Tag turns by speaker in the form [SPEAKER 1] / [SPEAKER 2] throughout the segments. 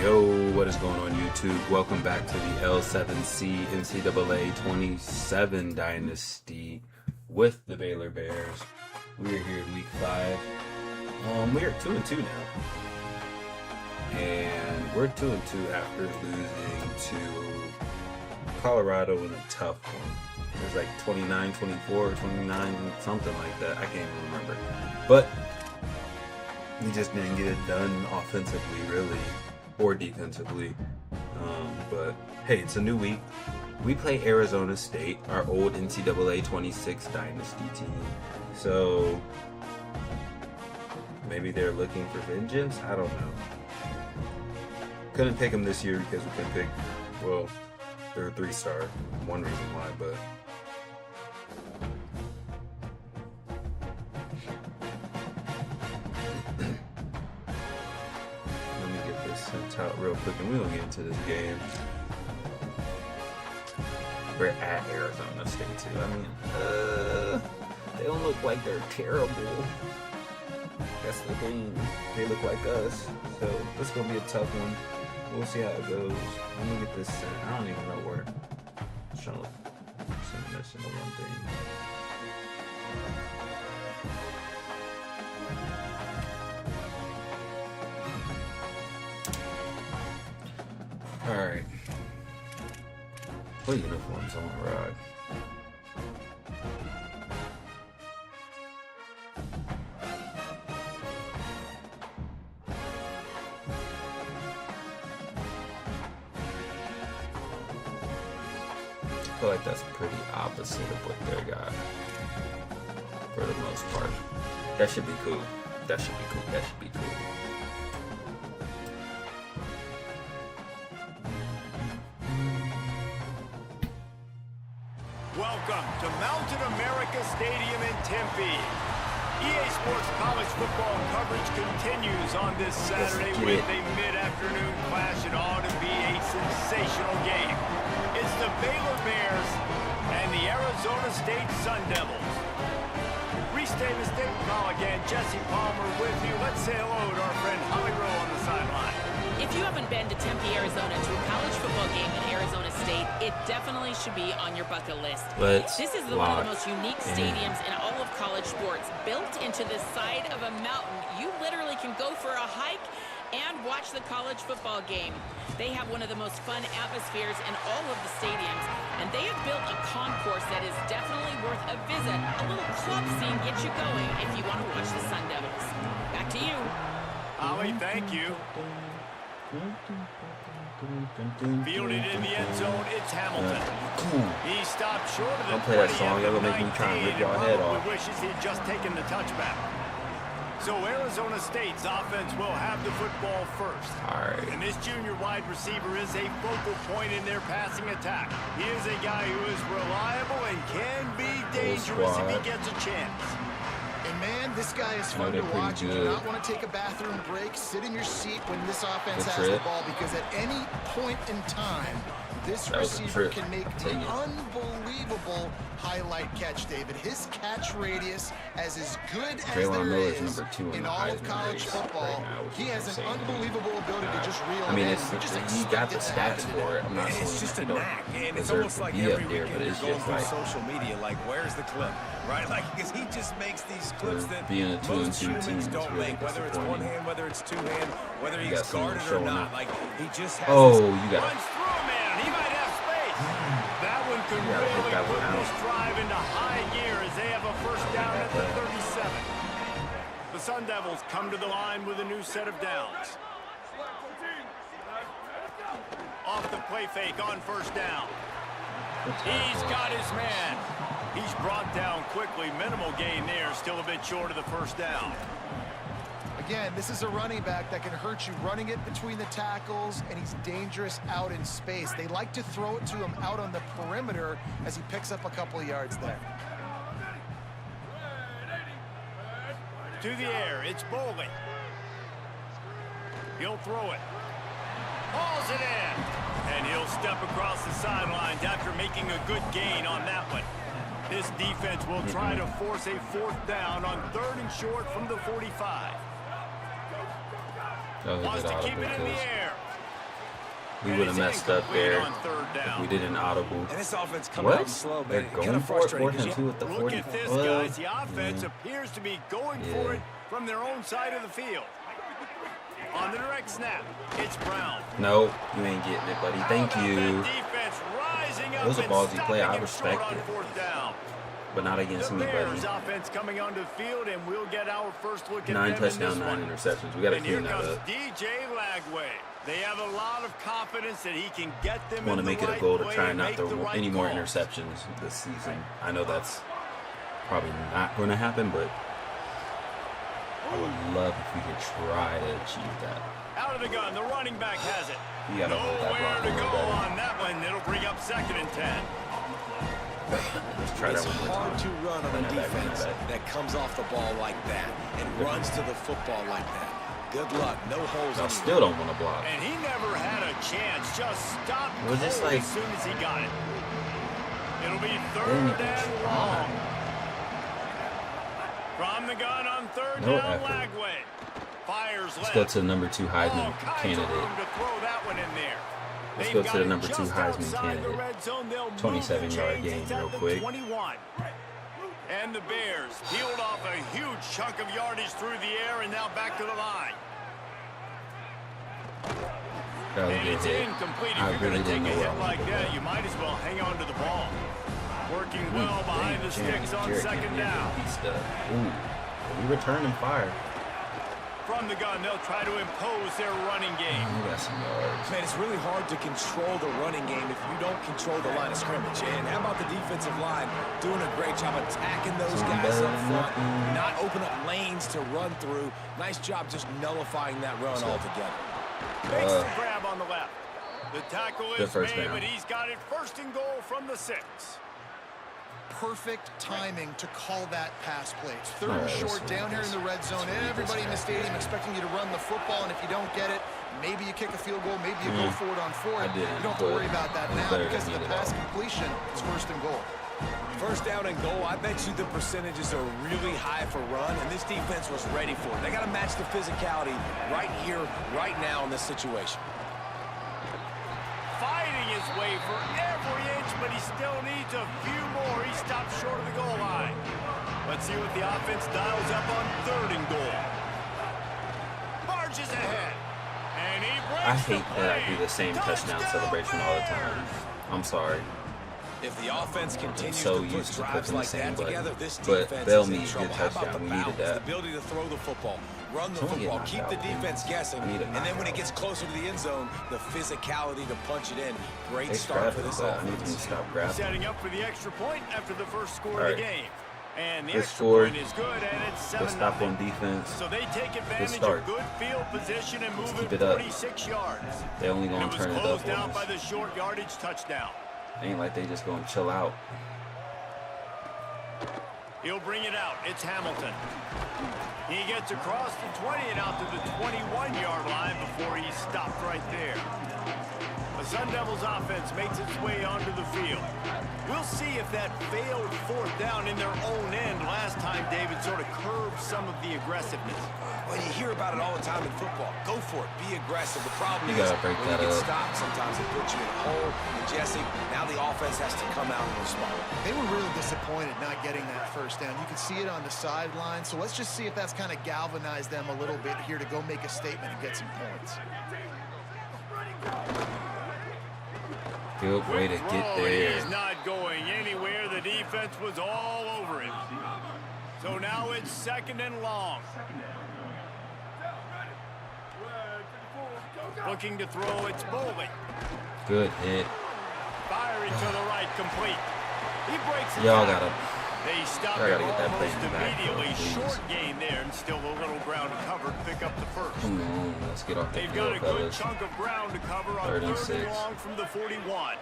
[SPEAKER 1] Yo, what is going on YouTube? Welcome back to the L7C NCAA 27 Dynasty with the Baylor Bears. We are here in week 5. We are 2-2 now. And we're 2-2 after losing to Colorado in a tough one. It was like 29-24, 29, something like that. I can't even remember. But we just didn't get it done offensively, really, or defensively. But hey, it's a new week. We play Arizona State, our old NCAA 26 Dynasty team. So maybe they're looking for vengeance? I don't know. Couldn't pick them this year because we couldn't pick, well, they're a 3-star. One reason why, but let me get this sent out real quick and we'll get into this game. We're at Arizona State too. I mean, they don't look like they're terrible. That's the thing. They look like us. So this is gonna be a tough one. We'll see how it goes. Let me get this sent. I don't even know where. I'm trying to send this in the one thing. Alright. What uniforms on the ride? I feel like that's pretty opposite of what they got for the most part. That should be cool. That should be cool. That should be cool.
[SPEAKER 2] Welcome to Mountain America Stadium in Tempe. EA Sports college football coverage continues on this Saturday with a mid-afternoon clash. It ought to be a sensational game. It's the Baylor Bears and the Arizona State Sun Devils. Reese Davis, Dave Pollock, and Jesse Palmer with you. Let's say hello to our friend Holly Rowe on the sideline.
[SPEAKER 3] If you haven't been to Tempe, Arizona to a college football game in Arizona State, it definitely should be on your bucket list. This is one of the most unique stadiums in all of college sports. Built into the side of a mountain, you literally can go for a hike and watch the college football game. They have one of the most fun atmospheres in all of the stadiums, and they have built a concourse that is definitely worth a visit. A little club scene gets you going if you want to watch the Sun Devils. Back to you.
[SPEAKER 2] Holly, thank you. Fielded in the end zone, it's Hamilton. He stopped short of the
[SPEAKER 1] Don't play that song, that'll make me try and rip your head off.
[SPEAKER 2] Wishes he'd just taken the touchback. So Arizona State's offense will have the football first.
[SPEAKER 1] Alright.
[SPEAKER 2] And this junior wide receiver is a focal point in their passing attack. He is a guy who is reliable and can be dangerous if he gets a chance.
[SPEAKER 4] And man, this guy is fun to watch. You do not want to take a bathroom break. Sit in your seat when this offense has the ball, because at any point in time, this receiver can make the unbelievable highlight catch, David. His catch radius as good as there is in all of college football. He has an unbelievable ability to just reel
[SPEAKER 1] I mean,
[SPEAKER 4] in.
[SPEAKER 1] he got the stats for it. I'm not saying
[SPEAKER 5] it's just a knack, and it's
[SPEAKER 1] deserve
[SPEAKER 5] almost
[SPEAKER 1] to
[SPEAKER 5] like
[SPEAKER 1] be up
[SPEAKER 5] every
[SPEAKER 1] there,
[SPEAKER 5] weekend
[SPEAKER 1] but it's
[SPEAKER 5] you're
[SPEAKER 1] just
[SPEAKER 5] going
[SPEAKER 1] like
[SPEAKER 5] through social media, like, where's the clip, right? Like, because he just makes these clips that
[SPEAKER 1] being a 2-2
[SPEAKER 5] most humans
[SPEAKER 1] team is
[SPEAKER 5] don't
[SPEAKER 1] really
[SPEAKER 5] make, whether it's
[SPEAKER 1] disappointing.
[SPEAKER 5] one hand, whether it's two hand, whether
[SPEAKER 1] You
[SPEAKER 5] he's
[SPEAKER 1] got someone
[SPEAKER 5] guarded or
[SPEAKER 1] showing
[SPEAKER 5] not.
[SPEAKER 1] up.
[SPEAKER 5] Like, he just has
[SPEAKER 1] Oh,
[SPEAKER 5] this
[SPEAKER 1] you got
[SPEAKER 2] Runs through a man. He might have space. That one could really put this drive into high gear as they have a first down at the 37. The Sun Devils come to the line with a new set of downs. Off the play fake on first down. He's got his man. He's brought down quickly. Minimal gain there. Still a bit short of the first down.
[SPEAKER 4] Again, this is a running back that can hurt you running it between the tackles, and he's dangerous out in space. They like to throw it to him out on the perimeter as he picks up a couple of yards there.
[SPEAKER 2] To the air, it's Bowling. He'll throw it. Hauls it in. And he'll step across the sidelines after making a good gain on that one. This defense will try to force a fourth down on 3rd and short from the 45. Wants to keep it in the air.
[SPEAKER 1] We would have messed up there if we did an audible.
[SPEAKER 5] And this offense coming out slow,
[SPEAKER 1] They're going for it. 4th and 2 with the 40.
[SPEAKER 2] Look at this, guys. The offense appears to be going for it from their own side of the field. On the direct snap, it's Brown.
[SPEAKER 1] No, you ain't getting it, buddy. Thank you. It was a ballsy play. I respect it. But not against me, buddy.
[SPEAKER 2] Offense coming onto the field, and we'll get our first look at
[SPEAKER 1] 9 touchdowns, 9 interceptions. We got to clean that up.
[SPEAKER 2] DJ Lagway. They have a lot of confidence that he can get them.
[SPEAKER 1] Want to make it a goal to try and not throw any more interceptions this season. I know that's probably not going to happen, but I would love if we could try to achieve that.
[SPEAKER 2] Out of the gun, the running back has it.
[SPEAKER 1] You got to hold that block a
[SPEAKER 2] Nowhere to
[SPEAKER 1] little
[SPEAKER 2] go
[SPEAKER 1] better.
[SPEAKER 2] on that one. It'll bring up 2nd and 10.
[SPEAKER 1] Let's try that one more time.
[SPEAKER 5] It's hard to run on a defense that comes off the ball like that and runs to the football like that. Good luck. No holes.
[SPEAKER 1] I still don't want to block.
[SPEAKER 2] And he never had a chance. Just stopped
[SPEAKER 1] Was this like,
[SPEAKER 2] as soon as he got it. It'll be 3rd and long. From the gun on 3rd down, Lagway. Fires left.
[SPEAKER 1] Let's go to the number 2 Heisman candidate.
[SPEAKER 2] To throw that one in there.
[SPEAKER 1] Let's go to the number 2 Heisman candidate. 27-yard game real quick.
[SPEAKER 2] 21. And the Bears peeled off a huge chunk of yardage through the air and now back to the line.
[SPEAKER 1] That was a
[SPEAKER 2] And
[SPEAKER 1] good
[SPEAKER 2] it's
[SPEAKER 1] hit.
[SPEAKER 2] incomplete.
[SPEAKER 1] I
[SPEAKER 2] If you're
[SPEAKER 1] really
[SPEAKER 2] going to take
[SPEAKER 1] didn't
[SPEAKER 2] a
[SPEAKER 1] know where
[SPEAKER 2] hit
[SPEAKER 1] I
[SPEAKER 2] like
[SPEAKER 1] wanted to
[SPEAKER 2] that,
[SPEAKER 1] go.
[SPEAKER 2] you might as well hang on to the ball. Working well behind the sticks on 2nd down.
[SPEAKER 1] Ooh, we return and fire.
[SPEAKER 2] From the gun, they'll try to impose their running game.
[SPEAKER 1] We got some yards.
[SPEAKER 5] Man, it's really hard to control the running game if you don't control the line of scrimmage. And how about the defensive line doing a great job attacking those guys up front, not open up lanes to run through. Nice job just nullifying that run altogether.
[SPEAKER 2] Makes the grab on the left. The tackle is
[SPEAKER 1] first
[SPEAKER 2] made,
[SPEAKER 1] down.
[SPEAKER 2] but he's got it 1st and goal from the 6.
[SPEAKER 4] Perfect timing to call that pass play. It's 3rd and
[SPEAKER 1] Alright,
[SPEAKER 4] short down here in the red zone. Everybody in the stadium expecting you to run the football, and if you don't get it, maybe you kick a field goal, maybe you go for it on 4th. You don't have to worry about that now because of the pass completion. It's 1st and goal.
[SPEAKER 5] 1st down and goal, I bet you the percentages are really high for run, and this defense was ready for it. They got to match the physicality right here, right now in this situation.
[SPEAKER 2] Fighting his way for every inch, but he still needs a few more. He stopped short of the goal line. Let's see what the offense dials up on 3rd and goal. Marches ahead. And he breaks
[SPEAKER 1] I hate
[SPEAKER 2] the
[SPEAKER 1] that I
[SPEAKER 2] play.
[SPEAKER 1] do the same touchdown celebration all the time. I'm sorry.
[SPEAKER 5] If the offense continues
[SPEAKER 1] so
[SPEAKER 5] to put
[SPEAKER 1] used to
[SPEAKER 5] drives
[SPEAKER 1] clicking the
[SPEAKER 5] like
[SPEAKER 1] same
[SPEAKER 5] that
[SPEAKER 1] button.
[SPEAKER 5] together, this
[SPEAKER 1] But
[SPEAKER 5] defense
[SPEAKER 1] they'll
[SPEAKER 5] is in
[SPEAKER 1] need
[SPEAKER 5] trouble.
[SPEAKER 1] good
[SPEAKER 5] How about
[SPEAKER 1] touchdown.
[SPEAKER 5] the
[SPEAKER 1] We needed
[SPEAKER 5] balance,
[SPEAKER 1] that.
[SPEAKER 5] the ability to throw the football, run the
[SPEAKER 1] Someone get
[SPEAKER 5] football,
[SPEAKER 1] knocked
[SPEAKER 5] keep
[SPEAKER 1] out,
[SPEAKER 5] the
[SPEAKER 1] dude.
[SPEAKER 5] defense guessing,
[SPEAKER 1] I need a
[SPEAKER 5] and then when it
[SPEAKER 1] knockout.
[SPEAKER 5] gets closer to the end zone, the physicality to punch it in. Great
[SPEAKER 1] They
[SPEAKER 5] start for
[SPEAKER 1] scrapping,
[SPEAKER 5] this
[SPEAKER 1] but I need them to
[SPEAKER 5] offense.
[SPEAKER 1] stop grabbing.
[SPEAKER 2] Setting up for the extra point after the first score of
[SPEAKER 1] Alright.
[SPEAKER 2] the game. And the
[SPEAKER 1] Good
[SPEAKER 2] extra
[SPEAKER 1] score.
[SPEAKER 2] point is good, and it's
[SPEAKER 1] Good
[SPEAKER 2] 7-0.
[SPEAKER 1] stop on defense.
[SPEAKER 2] So they take advantage
[SPEAKER 1] start.
[SPEAKER 2] of good field position and move
[SPEAKER 1] keep
[SPEAKER 2] it
[SPEAKER 1] it up.
[SPEAKER 2] 46 yards.
[SPEAKER 1] They only
[SPEAKER 2] And
[SPEAKER 1] gonna
[SPEAKER 2] it was
[SPEAKER 1] turn it up
[SPEAKER 2] closed
[SPEAKER 1] on
[SPEAKER 2] out by
[SPEAKER 1] us.
[SPEAKER 2] the short yardage touchdown.
[SPEAKER 1] Ain't like they just gonna chill out.
[SPEAKER 2] He'll bring it out. It's Hamilton. He gets across the 20 and out to the 21-yard line before he's stopped right there. The Sun Devils offense makes its way onto the field. We'll see if that failed 4th down in their own end last time, David, sort of curbed some of the aggressiveness.
[SPEAKER 5] Well, you hear about it all the time in football. Go for it. Be aggressive. The problem
[SPEAKER 1] You
[SPEAKER 5] is
[SPEAKER 1] gotta break
[SPEAKER 5] when
[SPEAKER 1] that
[SPEAKER 5] you get
[SPEAKER 1] up.
[SPEAKER 5] stopped, sometimes it puts you in a hole. And Jesse, now the offense has to come out and respond.
[SPEAKER 4] They were really disappointed not getting that 1st down. You can see it on the sideline. So let's just see if that's kind of galvanized them a little bit here to go make a statement and get some points.
[SPEAKER 1] Good way to get there.
[SPEAKER 2] He's not going anywhere. The defense was all over him. So now it's 2nd and long. Looking to throw, it's Bowling.
[SPEAKER 1] Good hit.
[SPEAKER 2] Firing to the right, complete. He breaks it.
[SPEAKER 1] Y'all gotta.
[SPEAKER 2] They stop
[SPEAKER 1] I
[SPEAKER 2] him
[SPEAKER 1] gotta get that play
[SPEAKER 2] almost
[SPEAKER 1] in the back,
[SPEAKER 2] immediately.
[SPEAKER 1] please.
[SPEAKER 2] Short gain there, and still a little ground to cover to pick up the 1st.
[SPEAKER 1] Come on, let's get off the
[SPEAKER 2] They've got
[SPEAKER 1] field,
[SPEAKER 2] a good
[SPEAKER 1] fellas.
[SPEAKER 2] chunk of ground to cover on
[SPEAKER 1] 3rd and
[SPEAKER 2] 3rd and
[SPEAKER 1] 6.
[SPEAKER 2] long from the 41.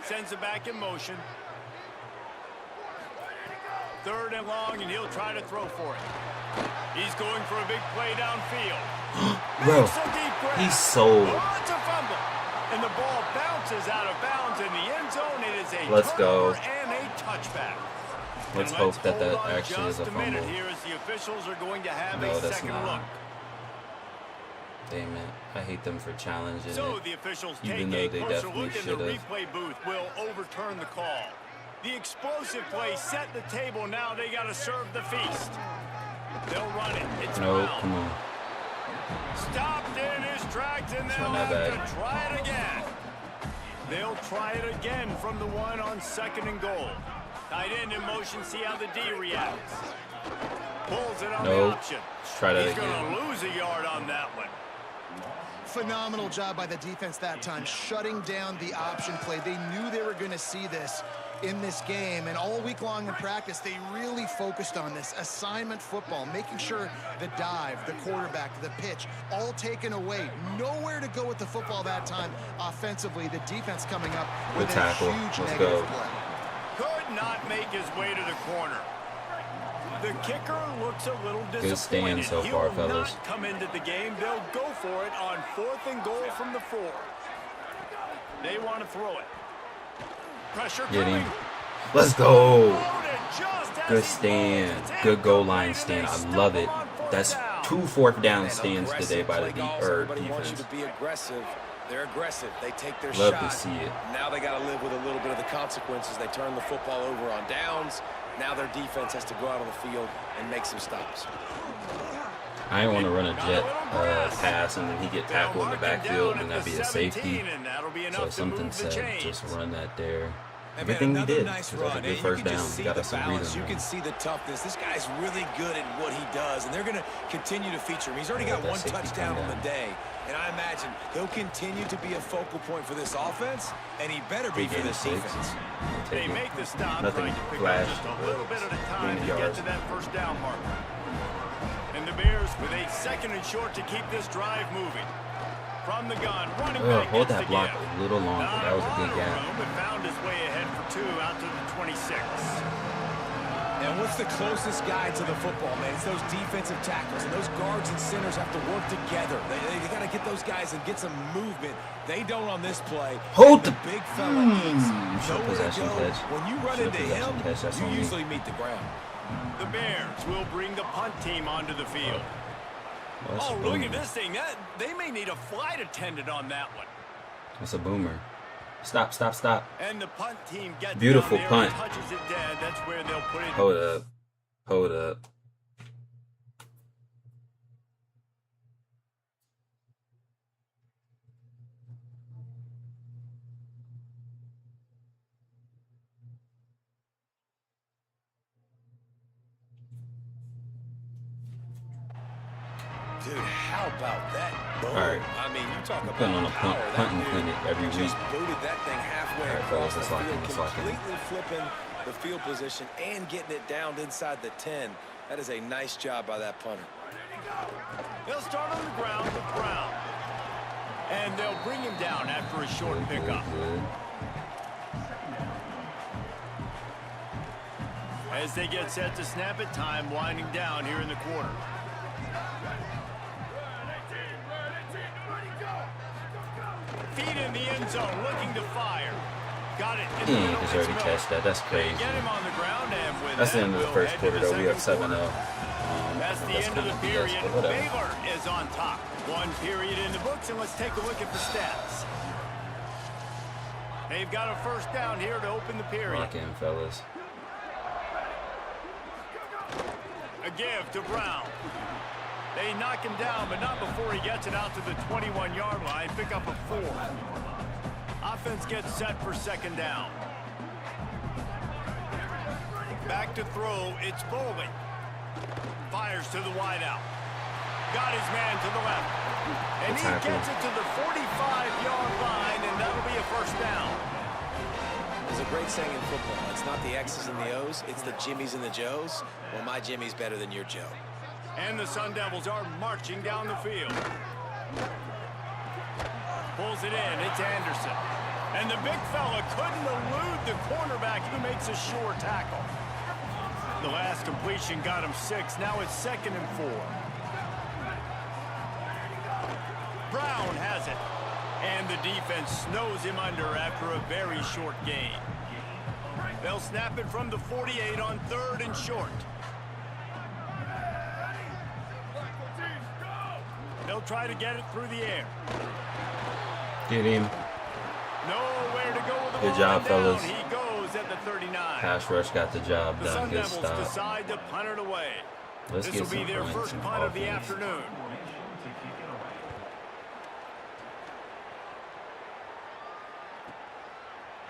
[SPEAKER 2] Sends it back in motion. 3rd and long, and he'll try to throw for it. He's going for a big play downfield.
[SPEAKER 1] Bro,
[SPEAKER 2] Makes a deep grab.
[SPEAKER 1] he's sold.
[SPEAKER 2] Oh, it's a fumble. And the ball bounces out of bounds in the end zone. It is a
[SPEAKER 1] Let's go.
[SPEAKER 2] turnover and a touchback.
[SPEAKER 1] Let's
[SPEAKER 2] And
[SPEAKER 1] hope that
[SPEAKER 2] hold
[SPEAKER 1] that
[SPEAKER 2] on
[SPEAKER 1] actually is
[SPEAKER 2] just
[SPEAKER 1] a
[SPEAKER 2] minute
[SPEAKER 1] fumble.
[SPEAKER 2] here as the officials are going to have
[SPEAKER 1] No,
[SPEAKER 2] a
[SPEAKER 1] that's
[SPEAKER 2] second
[SPEAKER 1] not.
[SPEAKER 2] look.
[SPEAKER 1] Damn it. I hate them for challenging
[SPEAKER 2] So
[SPEAKER 1] it,
[SPEAKER 2] the officials
[SPEAKER 1] even
[SPEAKER 2] take
[SPEAKER 1] though
[SPEAKER 2] a
[SPEAKER 1] they
[SPEAKER 2] closer
[SPEAKER 1] definitely
[SPEAKER 2] look, and
[SPEAKER 1] should
[SPEAKER 2] the
[SPEAKER 1] have.
[SPEAKER 2] replay booth will overturn the call. The explosive play set the table. Now they got to serve the feast. They'll run it. It's
[SPEAKER 1] No,
[SPEAKER 2] Brown.
[SPEAKER 1] come on.
[SPEAKER 2] Stopped in his tracks, and they'll
[SPEAKER 1] Run that
[SPEAKER 2] have
[SPEAKER 1] back.
[SPEAKER 2] to try it again. They'll try it again from the one on 2nd and goal. Tight end in motion, see how the D reacts. Pulls it on the option.
[SPEAKER 1] Let's try that
[SPEAKER 2] He's
[SPEAKER 1] again.
[SPEAKER 2] going to lose a yard on that one.
[SPEAKER 4] Phenomenal job by the defense that time, shutting down the option play. They knew they were going to see this in this game, and all week long in practice, they really focused on this assignment football, making sure the dive, the quarterback, the pitch, all taken away. Nowhere to go with the football that time offensively. The defense coming up with
[SPEAKER 1] Good tackle.
[SPEAKER 4] a huge
[SPEAKER 1] Let's
[SPEAKER 4] negative
[SPEAKER 1] go.
[SPEAKER 4] play.
[SPEAKER 2] Could not make his way to the corner. The kicker looks a little disappointed.
[SPEAKER 1] Good stand so far,
[SPEAKER 2] He'll
[SPEAKER 1] fellas.
[SPEAKER 2] not come into the game. They'll go for it on 4th and goal from the 4. They want to throw it. Pressure
[SPEAKER 1] Get
[SPEAKER 2] coming.
[SPEAKER 1] him. Let's go.
[SPEAKER 2] Loaded just as
[SPEAKER 1] Good
[SPEAKER 2] he
[SPEAKER 1] stand.
[SPEAKER 2] throws. It's
[SPEAKER 1] Good goal line
[SPEAKER 2] incomplete,
[SPEAKER 1] stand.
[SPEAKER 2] and
[SPEAKER 1] I
[SPEAKER 2] they
[SPEAKER 1] love
[SPEAKER 2] stop
[SPEAKER 1] it.
[SPEAKER 2] him on 4th
[SPEAKER 1] That's
[SPEAKER 2] down.
[SPEAKER 1] 2 4th down
[SPEAKER 5] Man,
[SPEAKER 1] stands
[SPEAKER 5] aggressive
[SPEAKER 1] today by the
[SPEAKER 5] play calls. Everybody wants you
[SPEAKER 1] defense.
[SPEAKER 5] to be aggressive. They're aggressive. They take their
[SPEAKER 1] Love
[SPEAKER 5] shot.
[SPEAKER 1] to see it.
[SPEAKER 5] Now they got to live with a little bit of the consequences. They turn the football over on downs. Now their defense has to go out on the field and make some stops.
[SPEAKER 1] I didn't want to run a jet pass and then he get tackled in the backfield and that'd be a safety. So something said just run that there. Everything we did, because that's a good first down. Got us some breathing
[SPEAKER 5] You
[SPEAKER 1] room.
[SPEAKER 5] can see the toughness. This guy's really good at what he does, and they're going to continue to feature him. He's already got
[SPEAKER 1] that
[SPEAKER 5] 1
[SPEAKER 1] safety
[SPEAKER 5] touchdown
[SPEAKER 1] come
[SPEAKER 5] on the
[SPEAKER 1] down.
[SPEAKER 5] day, and I imagine he'll continue to be a focal point for this offense, and he better be
[SPEAKER 1] Big
[SPEAKER 5] for
[SPEAKER 1] gain
[SPEAKER 5] this
[SPEAKER 1] of 6.
[SPEAKER 5] defense.
[SPEAKER 2] They
[SPEAKER 1] Take it.
[SPEAKER 2] make the stop,
[SPEAKER 1] Nothing
[SPEAKER 2] trying to pick
[SPEAKER 1] flash,
[SPEAKER 2] up just a little bit at a time to
[SPEAKER 1] gain
[SPEAKER 2] get
[SPEAKER 1] yards.
[SPEAKER 2] to that first down marker. And the Bears with a 2nd and short to keep this drive moving. From the gun, running back
[SPEAKER 1] Hold
[SPEAKER 2] gets
[SPEAKER 1] that
[SPEAKER 2] the
[SPEAKER 1] block
[SPEAKER 2] give.
[SPEAKER 1] a little longer.
[SPEAKER 2] Not
[SPEAKER 1] That was a
[SPEAKER 2] lot
[SPEAKER 1] good
[SPEAKER 2] of
[SPEAKER 1] gap.
[SPEAKER 2] room, but found his way ahead for 2 out to the 26.
[SPEAKER 5] And what's the closest guy to the football, man? It's those defensive tackles, and those guards and centers have to work together. They got to get those guys and get some movement. They don't on this play.
[SPEAKER 1] Hold
[SPEAKER 5] the
[SPEAKER 1] the-
[SPEAKER 5] big fella needs
[SPEAKER 1] short
[SPEAKER 5] nowhere to
[SPEAKER 1] possession
[SPEAKER 5] go.
[SPEAKER 1] catch.
[SPEAKER 5] When you run
[SPEAKER 1] Short
[SPEAKER 5] into
[SPEAKER 1] possession
[SPEAKER 5] him,
[SPEAKER 1] catch, that's
[SPEAKER 5] you
[SPEAKER 1] on me.
[SPEAKER 5] usually meet the ground.
[SPEAKER 2] The Bears will bring the punt team onto the field.
[SPEAKER 1] Well, that's
[SPEAKER 2] Oh,
[SPEAKER 1] a
[SPEAKER 2] look
[SPEAKER 1] boomer.
[SPEAKER 2] at this thing. They may need a flight attendant on that one.
[SPEAKER 1] That's a boomer. Stop, stop, stop.
[SPEAKER 2] And the punt team gets
[SPEAKER 1] Beautiful
[SPEAKER 2] down there
[SPEAKER 1] punt.
[SPEAKER 2] and touches it dead. That's where they'll put it.
[SPEAKER 1] Hold up. Hold up.
[SPEAKER 5] Dude, how about that? Boom.
[SPEAKER 1] All right.
[SPEAKER 5] I mean, you talk about
[SPEAKER 1] Putting on a
[SPEAKER 5] power.
[SPEAKER 1] punting
[SPEAKER 5] That
[SPEAKER 1] clinic every
[SPEAKER 5] dude
[SPEAKER 1] week.
[SPEAKER 5] just booted that thing halfway
[SPEAKER 1] All right,
[SPEAKER 5] across
[SPEAKER 1] fellas,
[SPEAKER 5] the
[SPEAKER 1] let's lock in,
[SPEAKER 5] field,
[SPEAKER 1] let's lock in.
[SPEAKER 5] completely flipping the field position and getting it down inside the 10. That is a nice job by that punter.
[SPEAKER 2] They'll start on the ground with Brown. And they'll bring him down after a short pickup.
[SPEAKER 1] Good.
[SPEAKER 2] As they get set to snap it, time winding down here in the quarter. Feet in the end zone, looking to fire. Got it.
[SPEAKER 1] He ain't deserve to catch that. That's crazy.
[SPEAKER 2] Get him on the ground, and with
[SPEAKER 1] That's the
[SPEAKER 2] that,
[SPEAKER 1] end of the
[SPEAKER 2] we'll
[SPEAKER 1] first
[SPEAKER 2] head
[SPEAKER 1] quarter,
[SPEAKER 2] to the
[SPEAKER 1] though. We have
[SPEAKER 2] second
[SPEAKER 1] 7-0.
[SPEAKER 2] quarter. That's the end of the
[SPEAKER 1] kinda BS,
[SPEAKER 2] period.
[SPEAKER 1] but whatever.
[SPEAKER 2] Baylor is on top. 1 period in the books, and let's take a look at the stats. They've got a first down here to open the period.
[SPEAKER 1] Lock in, fellas.
[SPEAKER 2] A give to Brown. They knock him down, but not before he gets it out to the 21-yard line. Pick up a 4. Offense gets set for second down. Back to throw. It's Bowling. Fires to the wideout. Got his man to the left. And he gets it to the 45-yard line, and that'll be a first down.
[SPEAKER 5] There's a great saying in football. It's not the X's and the O's, it's the Jimmies and the Joes. Well, my Jimmy's better than your Joe.
[SPEAKER 2] And the Sun Devils are marching down the field. Pulls it in. It's Anderson. And the big fella couldn't elude the cornerback who makes a sure tackle. The last completion got him 6. Now it's 2nd and 4. Brown has it. And the defense snows him under after a very short gain. They'll snap it from the 48 on 3rd and short. They'll try to get it through the air.
[SPEAKER 1] Get him.
[SPEAKER 2] Nowhere to go with the
[SPEAKER 1] Good job, fellas.
[SPEAKER 2] He goes at the 39.
[SPEAKER 1] Pass rush got the job
[SPEAKER 2] The
[SPEAKER 1] done.
[SPEAKER 2] Sun
[SPEAKER 1] Good
[SPEAKER 2] Devils
[SPEAKER 1] stop.
[SPEAKER 2] decide to punt it away.
[SPEAKER 1] Let's
[SPEAKER 2] This
[SPEAKER 1] get
[SPEAKER 2] will be
[SPEAKER 1] some
[SPEAKER 2] their
[SPEAKER 1] points
[SPEAKER 2] first
[SPEAKER 1] in
[SPEAKER 2] punt of the
[SPEAKER 1] offense.
[SPEAKER 2] afternoon.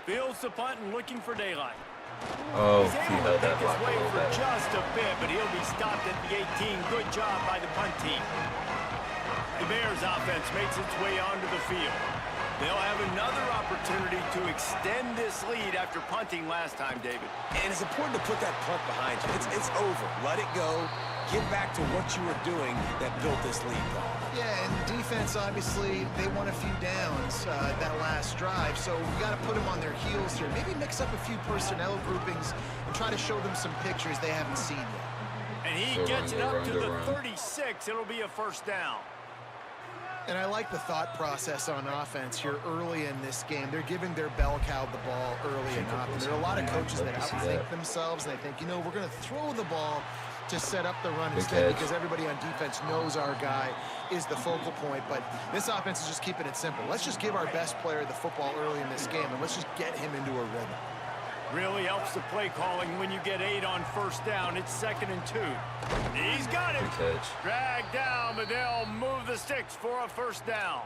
[SPEAKER 2] Fields the punt and looking for daylight.
[SPEAKER 1] Oh,
[SPEAKER 2] He's
[SPEAKER 1] he
[SPEAKER 2] able
[SPEAKER 1] held
[SPEAKER 2] to
[SPEAKER 1] that
[SPEAKER 2] make his
[SPEAKER 1] block a
[SPEAKER 2] way
[SPEAKER 1] little
[SPEAKER 2] for
[SPEAKER 1] better.
[SPEAKER 2] just a bit, but he'll be stopped at the 18. Good job by the punt team. The Bears offense makes its way onto the field. They'll have another opportunity to extend this lead after punting last time, David.
[SPEAKER 5] And it's important to put that punt behind you. It's over. Let it go. Get back to what you were doing that built this lead, though.
[SPEAKER 4] Yeah, and defense, obviously, they won a few downs that last drive, so we got to put them on their heels here. Maybe mix up a few personnel groupings and try to show them some pictures they haven't seen yet.
[SPEAKER 2] And he gets it up to the 36. It'll be a first down.
[SPEAKER 4] And I like the thought process on offense here early in this game. They're giving their bell cow the ball early and often. There are a lot of coaches that outthink themselves, and they think, you know, we're going to throw the ball to set up the run instead because everybody on defense knows our guy is the focal point. But this offense is just keeping it simple. Let's just give our best player the football early in this game, and let's just get him into a rhythm.
[SPEAKER 2] Really helps the play calling when you get 8 on first down. It's 2nd and 2. He's got it. Dragged down, but they'll move the sticks for a first down.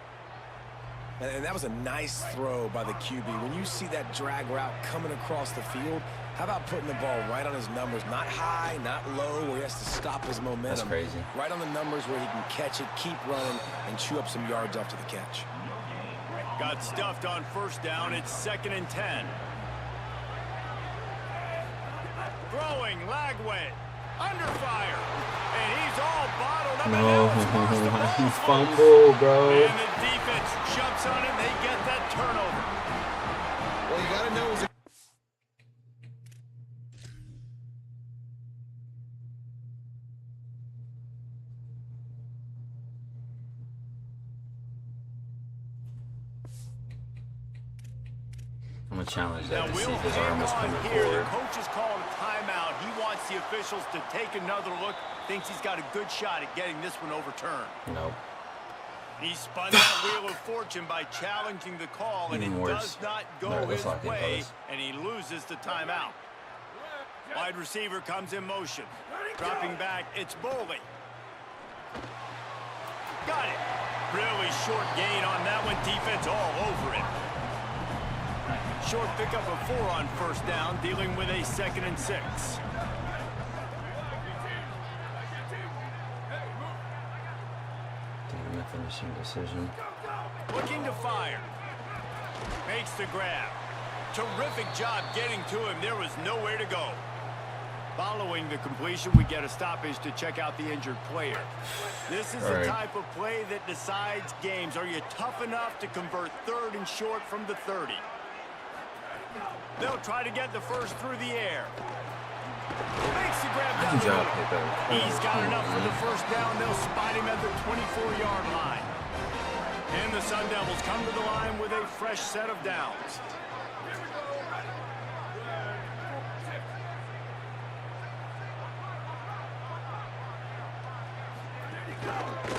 [SPEAKER 5] And that was a nice throw by the QB. When you see that drag route coming across the field, how about putting the ball right on his numbers? Not high, not low, where he has to stop his momentum.
[SPEAKER 1] That's crazy.
[SPEAKER 5] Right on the numbers where he can catch it, keep running, and chew up some yards after the catch.
[SPEAKER 2] Got stuffed on first down. It's 2nd and 10. Throwing, Lagway, under fire, and he's all bottled up.
[SPEAKER 1] No, he fumbled, bro.
[SPEAKER 2] And the defense jumps on it, and they get that turnover.
[SPEAKER 4] Well, you got to know is
[SPEAKER 1] I'm gonna challenge that
[SPEAKER 2] Now
[SPEAKER 1] and see
[SPEAKER 2] we'll
[SPEAKER 1] if his arm was coming
[SPEAKER 2] here.
[SPEAKER 1] forward.
[SPEAKER 2] The coach has called a timeout. He wants the officials to take another look. Thinks he's got a good shot at getting this one overturned.
[SPEAKER 1] Nope.
[SPEAKER 2] He spun that wheel of fortune by challenging the call, and it does not go his way, and he loses the timeout. Wide receiver comes in motion. Dropping back, it's Boley. Got it. Really short gain on that one. Defense all over it. Short pickup of 4 on first down, dealing with a 2nd and 6.
[SPEAKER 1] Damn, a finishing decision.
[SPEAKER 2] Looking to fire. Makes the grab. Terrific job getting to him. There was nowhere to go. Following the completion, we get a stoppage to check out the injured player. This is the type of play that decides games. Are you tough enough to convert 3rd and short from the 30? They'll try to get the first through the air. Makes the grab down the middle. He's got enough for the first down. They'll spot him at the 24-yard line. And the Sun Devils come to the line with a fresh set of downs.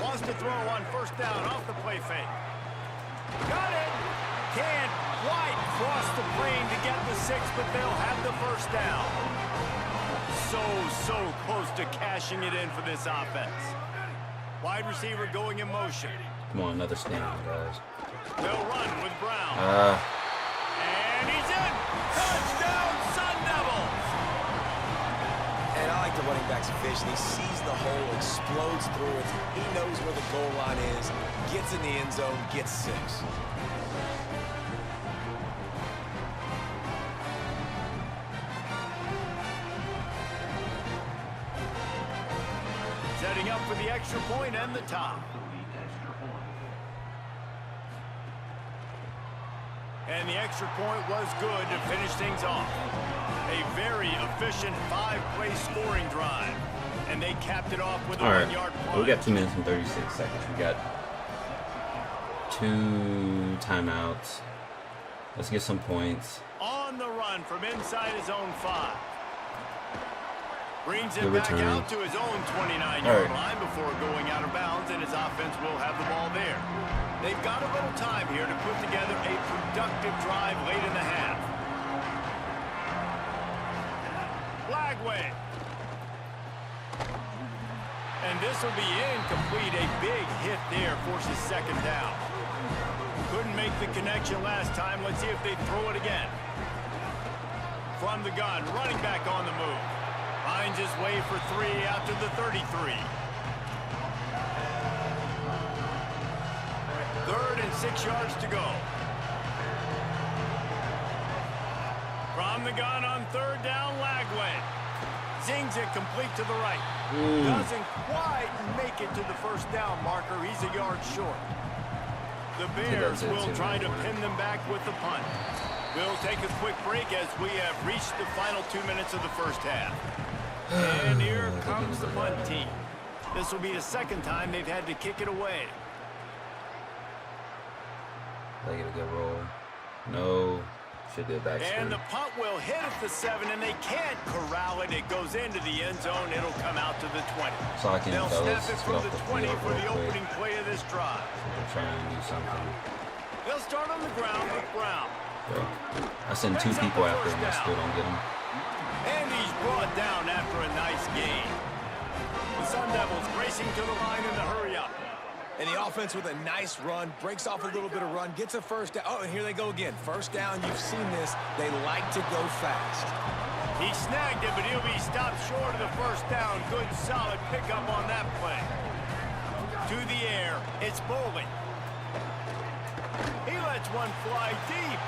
[SPEAKER 2] Wants to throw on first down off the play fake. Got it. Can't quite cross the plane to get the 6, but they'll have the first down. So close to cashing it in for this offense. Wide receiver going in motion.
[SPEAKER 1] Come on, another stand, guys.
[SPEAKER 2] They'll run with Brown. And he's in. Touchdown, Sun Devils.
[SPEAKER 5] And I like the running back's vision. He sees the hole, explodes through it. He knows where the goal line is, gets in the end zone, gets 6.
[SPEAKER 2] Setting up for the extra point and the top. And the extra point was good to finish things off. A very efficient 5-play scoring drive. And they capped it off with a 1-yard play.
[SPEAKER 1] We got 2 minutes and 36 seconds. We got 2 timeouts. Let's get some points.
[SPEAKER 2] On the run from inside his own 5. Brings it back out to his own 29-yard line before going out of bounds, and his offense will have the ball there. They've got a little time here to put together a productive drive late in the half. Flagway. And this will be incomplete. A big hit there forces second down. Couldn't make the connection last time. Let's see if they throw it again. From the gun, running back on the move. Finds his way for 3 out to the 33. 3rd and 6 yards to go. From the gun on 3rd down, Lagway. Zings it complete to the right. Doesn't quite make it to the first down marker. He's a yard short. The Bears will try to pin them back with the punt. We'll take a quick break as we have reached the final 2 minutes of the first half. And here comes the punt team. This will be the second time they've had to kick it away.
[SPEAKER 1] They get a good roll. No. Should do a back screen.
[SPEAKER 2] And the punt will hit at the 7, and they can't corral it. It goes into the end zone. It'll come out to the 20.
[SPEAKER 1] So I can
[SPEAKER 2] They'll snap it from the 20 for the opening play of this drive.
[SPEAKER 1] They're trying to do something.
[SPEAKER 2] They'll start on the ground with Brown.
[SPEAKER 1] Bro, I send 2 people after him. I still don't get him.
[SPEAKER 2] And he's brought down after a nice gain. The Sun Devils racing to the line in the hurry-up.
[SPEAKER 5] And the offense with a nice run, breaks off a little bit of run, gets a first down. Oh, and here they go again. First down, you've seen this. They like to go fast.
[SPEAKER 2] He snagged it, but he'll be stopped short of the first down. Good, solid pickup on that play. To the air, it's Bowling. He lets one fly deep.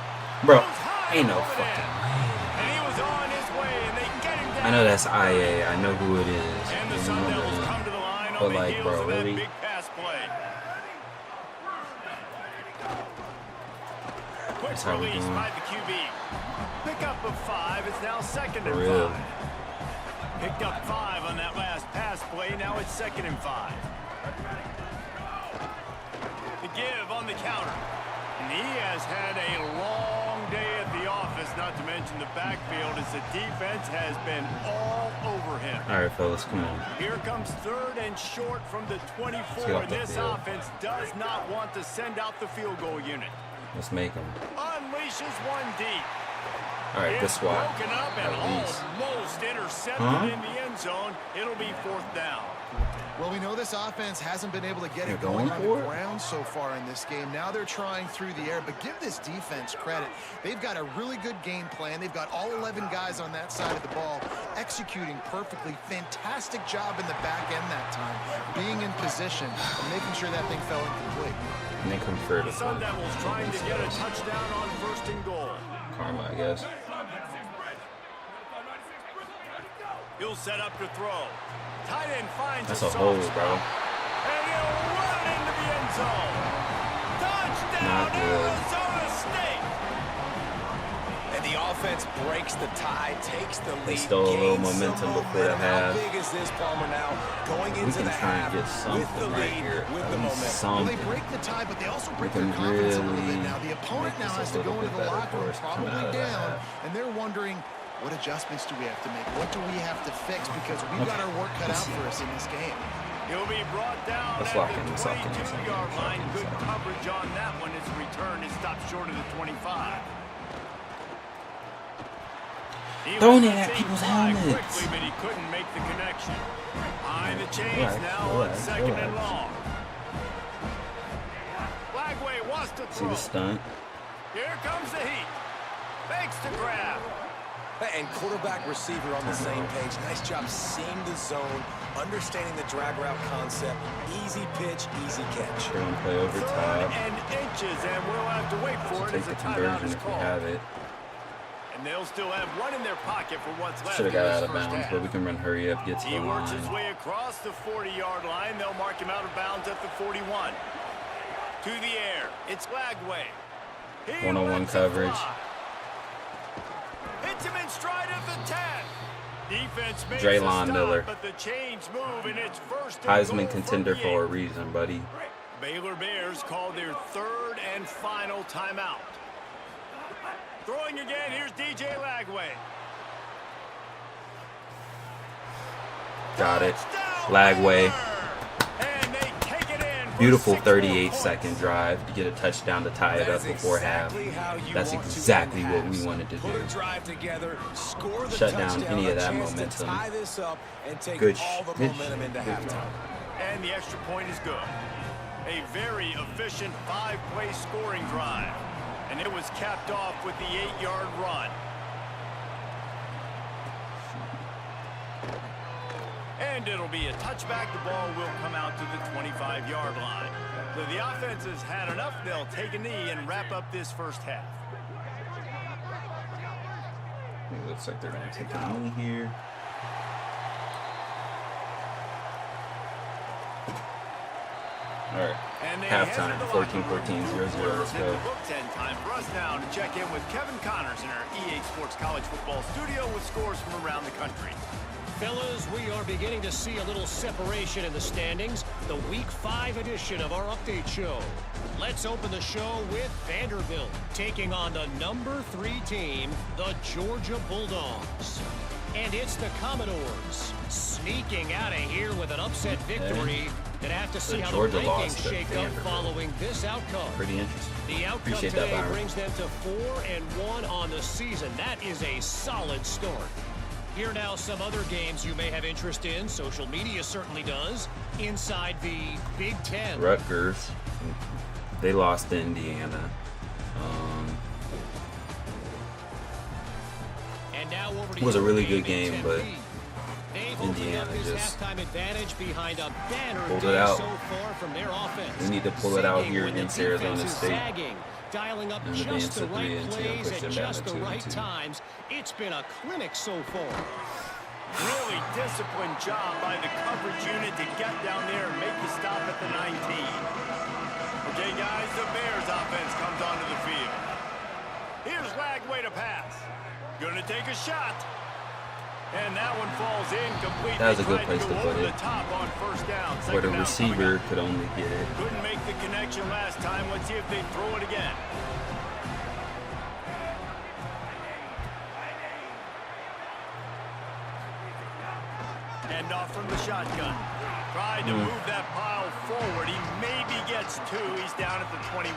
[SPEAKER 1] Bro, ain't no fucking way.
[SPEAKER 2] And he was on his way, and they get him down.
[SPEAKER 1] I know that's IA. I know who it is.
[SPEAKER 2] And the Sun Devils come to the line on the heels of that big pass play. Quick release by the QB. Pick up of 5. It's now 2nd and 5. Picked up 5 on that last pass play. Now it's 2nd and 5. The give on the counter. And he has had a long day at the office, not to mention the backfield, as the defense has been all over him.
[SPEAKER 1] All right, fellas, come on.
[SPEAKER 2] Here comes 3rd and short from the 24, and this offense does not want to send out the field goal unit.
[SPEAKER 1] Let's make them.
[SPEAKER 2] Unleashes one deep.
[SPEAKER 1] All right, this one.
[SPEAKER 2] Broken up and almost intercepted in the end zone. It'll be 4th down.
[SPEAKER 4] Well, we know this offense hasn't been able to get it going on the ground so far in this game. Now they're trying through the air, but give this defense credit. They've got a really good game plan. They've got all 11 guys on that side of the ball executing perfectly. Fantastic job in the back end that time, being in position and making sure that thing fell incomplete.
[SPEAKER 1] And they come through.
[SPEAKER 2] The Sun Devils trying to get a touchdown on 1st and goal.
[SPEAKER 1] Karma, I guess.
[SPEAKER 2] He'll set up to throw. Tight end finds
[SPEAKER 1] that's a hole, bro.
[SPEAKER 2] And he'll run into the end zone. Touchdown, Arizona State.
[SPEAKER 5] And the offense breaks the tie, takes the lead.
[SPEAKER 1] They stole a little momentum before the half.
[SPEAKER 5] How big is this, Palmer, now? Going into the half
[SPEAKER 1] get something
[SPEAKER 5] with the lead,
[SPEAKER 1] right here.
[SPEAKER 5] with the momentum.
[SPEAKER 4] Well, they break the tie, but they also break their confidence a little bit now. The opponent now has to go into the locker room, probably down, and they're wondering, what adjustments do we have to make? What do we have to fix? Because we've got our work cut out for us in this game.
[SPEAKER 2] He'll be brought down at the 22-yard line. Good coverage on that one. His return is stopped short of the 25.
[SPEAKER 1] Throwing it at people's helmets.
[SPEAKER 2] Quickly, but he couldn't make the connection. Behind the chains now on 2nd and long. Flagway wants to throw.
[SPEAKER 1] See the stunt?
[SPEAKER 2] Here comes the heat. Fakes to grab.
[SPEAKER 5] And quarterback receiver on the same page. Nice job seeing the zone, understanding the drag route concept. Easy pitch, easy catch.
[SPEAKER 1] They're going to play over top.
[SPEAKER 2] 3rd and inches, and we'll have to wait for it as the timeout is called.
[SPEAKER 1] Have it.
[SPEAKER 2] And they'll still have one in their pocket for what's left.
[SPEAKER 1] Should have got out of bounds, but we can run hurry up, get to the line.
[SPEAKER 2] He works his way across the 40-yard line. They'll mark him out of bounds at the 41. To the air, it's Lagway.
[SPEAKER 1] One-on-one coverage.
[SPEAKER 2] Hits him in stride at the 10. Defense makes
[SPEAKER 1] Draylon
[SPEAKER 2] a stop,
[SPEAKER 1] Miller.
[SPEAKER 2] but the chains move, and it's 1st and
[SPEAKER 1] Heisman
[SPEAKER 2] goal
[SPEAKER 1] contender
[SPEAKER 2] from
[SPEAKER 1] for a reason, buddy.
[SPEAKER 2] Baylor Bears call their 3rd and final timeout. Throwing again, here's DJ Lagway.
[SPEAKER 1] Got it. Lagway. Beautiful 38-second drive to get a touchdown to tie it up before half. That's exactly what we wanted to do. Shut down any of that momentum. Good.
[SPEAKER 2] And the extra point is good. A very efficient 5-play scoring drive. And it was capped off with the 8-yard run. And it'll be a touchback. The ball will come out to the 25-yard line. So the offense has had enough. They'll take a knee and wrap up this first half.
[SPEAKER 1] It looks like they're going to take a knee here. All right, halftime, 14-14, 0-0, let's go.
[SPEAKER 2] Time for us now to check in with Kevin Connors in our EA Sports College Football studio with scores from around the country.
[SPEAKER 6] Fellas, we are beginning to see a little separation in the standings. The Week 5 edition of our update show. Let's open the show with Vanderbilt taking on the number 3 team, the Georgia Bulldogs. And it's the Commodores sneaking out of here with an upset victory. Gonna have to see how the rankings shake up following this outcome.
[SPEAKER 1] Pretty interesting.
[SPEAKER 6] The outcome today brings them to 4-1 on the season. That is a solid start. Here now some other games you may have interest in. Social media certainly does. Inside the Big Ten.
[SPEAKER 1] Rutgers, they lost to Indiana.
[SPEAKER 6] And now over to
[SPEAKER 1] it was a really good game, but
[SPEAKER 6] Indiana just
[SPEAKER 1] pulled it out. We need to pull it out here against Arizona State.
[SPEAKER 6] Dialing up just the right plays at just the right times. It's been a clinic so far.
[SPEAKER 2] Really disciplined job by the coverage unit to get down there and make the stop at the 19. Okay, guys, the Bears offense comes onto the field. Here's Lagway to pass. Gonna take a shot. And that one falls incomplete.
[SPEAKER 1] That was a good place to put it.
[SPEAKER 2] On first down.
[SPEAKER 1] Where the receiver could only get it.
[SPEAKER 2] Couldn't make the connection last time. Let's see if they throw it again. Hand off from the shotgun. Tried to move that pile forward. He maybe gets 2. He's down at the 21.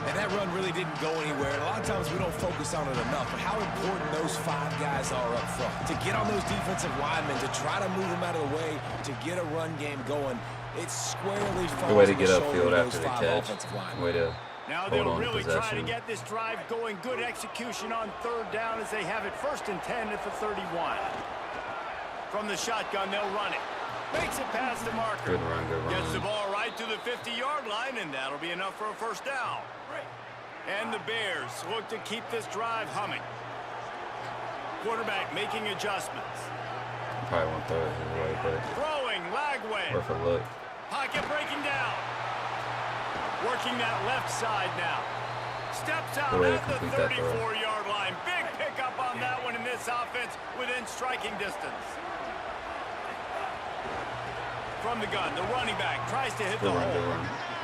[SPEAKER 5] And that run really didn't go anywhere. And a lot of times we don't focus on it enough. But how important those 5 guys are up front. To get on those defensive linemen, to try to move them out of the way, to get a run game going. It's squarely falls.
[SPEAKER 1] Good way to get upfield after the catch. Way to
[SPEAKER 2] now
[SPEAKER 1] hold
[SPEAKER 2] they'll
[SPEAKER 1] on
[SPEAKER 2] really
[SPEAKER 1] possession.
[SPEAKER 2] try to get this drive going. Good execution on 3rd down as they have it 1st and 10 at the 31. From the shotgun, they'll run it. Makes it past the marker.
[SPEAKER 1] Good run, good run.
[SPEAKER 2] Gets the ball right to the 50-yard line, and that'll be enough for a first down. And the Bears look to keep this drive humming. Quarterback making adjustments.
[SPEAKER 1] Probably won't throw it anyway, but
[SPEAKER 2] throwing Lagway.
[SPEAKER 1] worth a look.
[SPEAKER 2] Pocket breaking down. Working that left side now. Steps out at the 34-yard line. Big pickup on that one in this offense within striking distance. From the gun, the running back tries to hit the hole.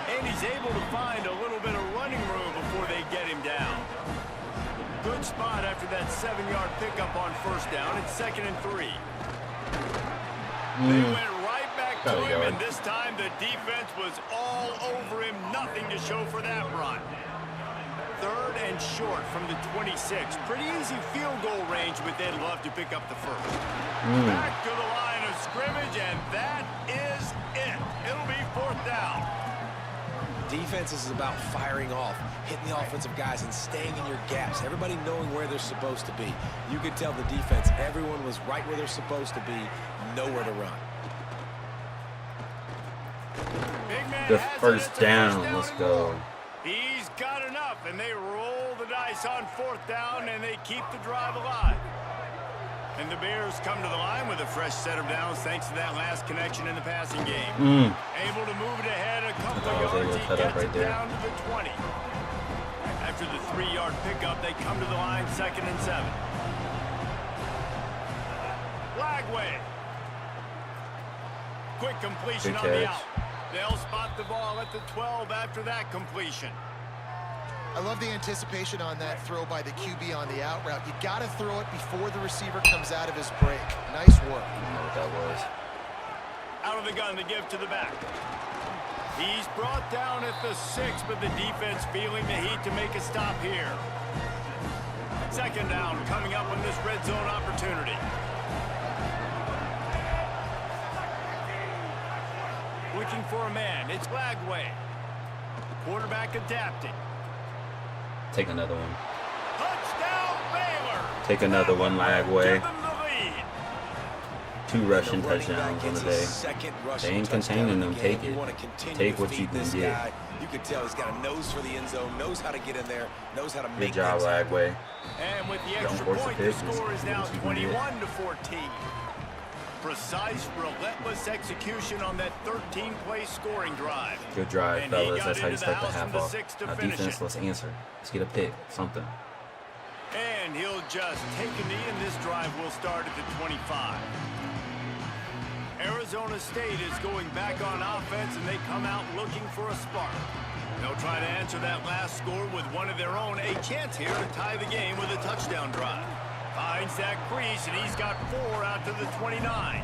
[SPEAKER 2] And he's able to find a little bit of running room before they get him down. Good spot after that 7-yard pickup on 1st down. It's 2nd and 3. They went right back to him, and this time the defense was all over him. Nothing to show for that run. 3rd and short from the 26. Pretty easy field goal range, but they'd love to pick up the 1st. Back to the line of scrimmage, and that is it. It'll be 4th down.
[SPEAKER 5] Defense is about firing off, hitting the offensive guys, and staying in your gaps. Everybody knowing where they're supposed to be. You could tell the defense, everyone was right where they're supposed to be, nowhere to run.
[SPEAKER 1] The first down, let's go.
[SPEAKER 2] He's got enough, and they roll the dice on 4th down, and they keep the drive alive. And the Bears come to the line with a fresh set of downs thanks to that last connection in the passing game. Able to move it ahead a couple of yards. He gets it down to the 20. After the 3-yard pickup, they come to the line 2nd and 7. Lagway. Quick completion on the out. They'll spot the ball at the 12 after that completion.
[SPEAKER 4] I love the anticipation on that throw by the QB on the out route. You got to throw it before the receiver comes out of his break. Nice work.
[SPEAKER 1] I don't know what that was.
[SPEAKER 2] Out of the gun to give to the back. He's brought down at the 6, but the defense feeling the heat to make a stop here. Second down coming up on this red zone opportunity. Looking for a man. It's Lagway. Quarterback adapting.
[SPEAKER 1] Take another one.
[SPEAKER 2] Touchdown, Baylor.
[SPEAKER 1] Take another one, Lagway. 2 rushing touchdowns on the day. They ain't containing them. Take it. Take what you can get.
[SPEAKER 5] You can tell he's got a nose for the end zone, knows how to get in there, knows how to make
[SPEAKER 1] good job, Lagway.
[SPEAKER 2] And with the extra point, the score is now 21-14. Precise, relentless execution on that 13-play scoring drive.
[SPEAKER 1] Good drive, fellas. That's how you start the half off. Now defense, let's answer. Let's get a pick, something.
[SPEAKER 2] And he'll just take a knee, and this drive will start at the 25. Arizona State is going back on offense, and they come out looking for a spark. They'll try to answer that last score with one of their own. A chance here to tie the game with a touchdown drive. Finds that crease, and he's got 4 out to the 29.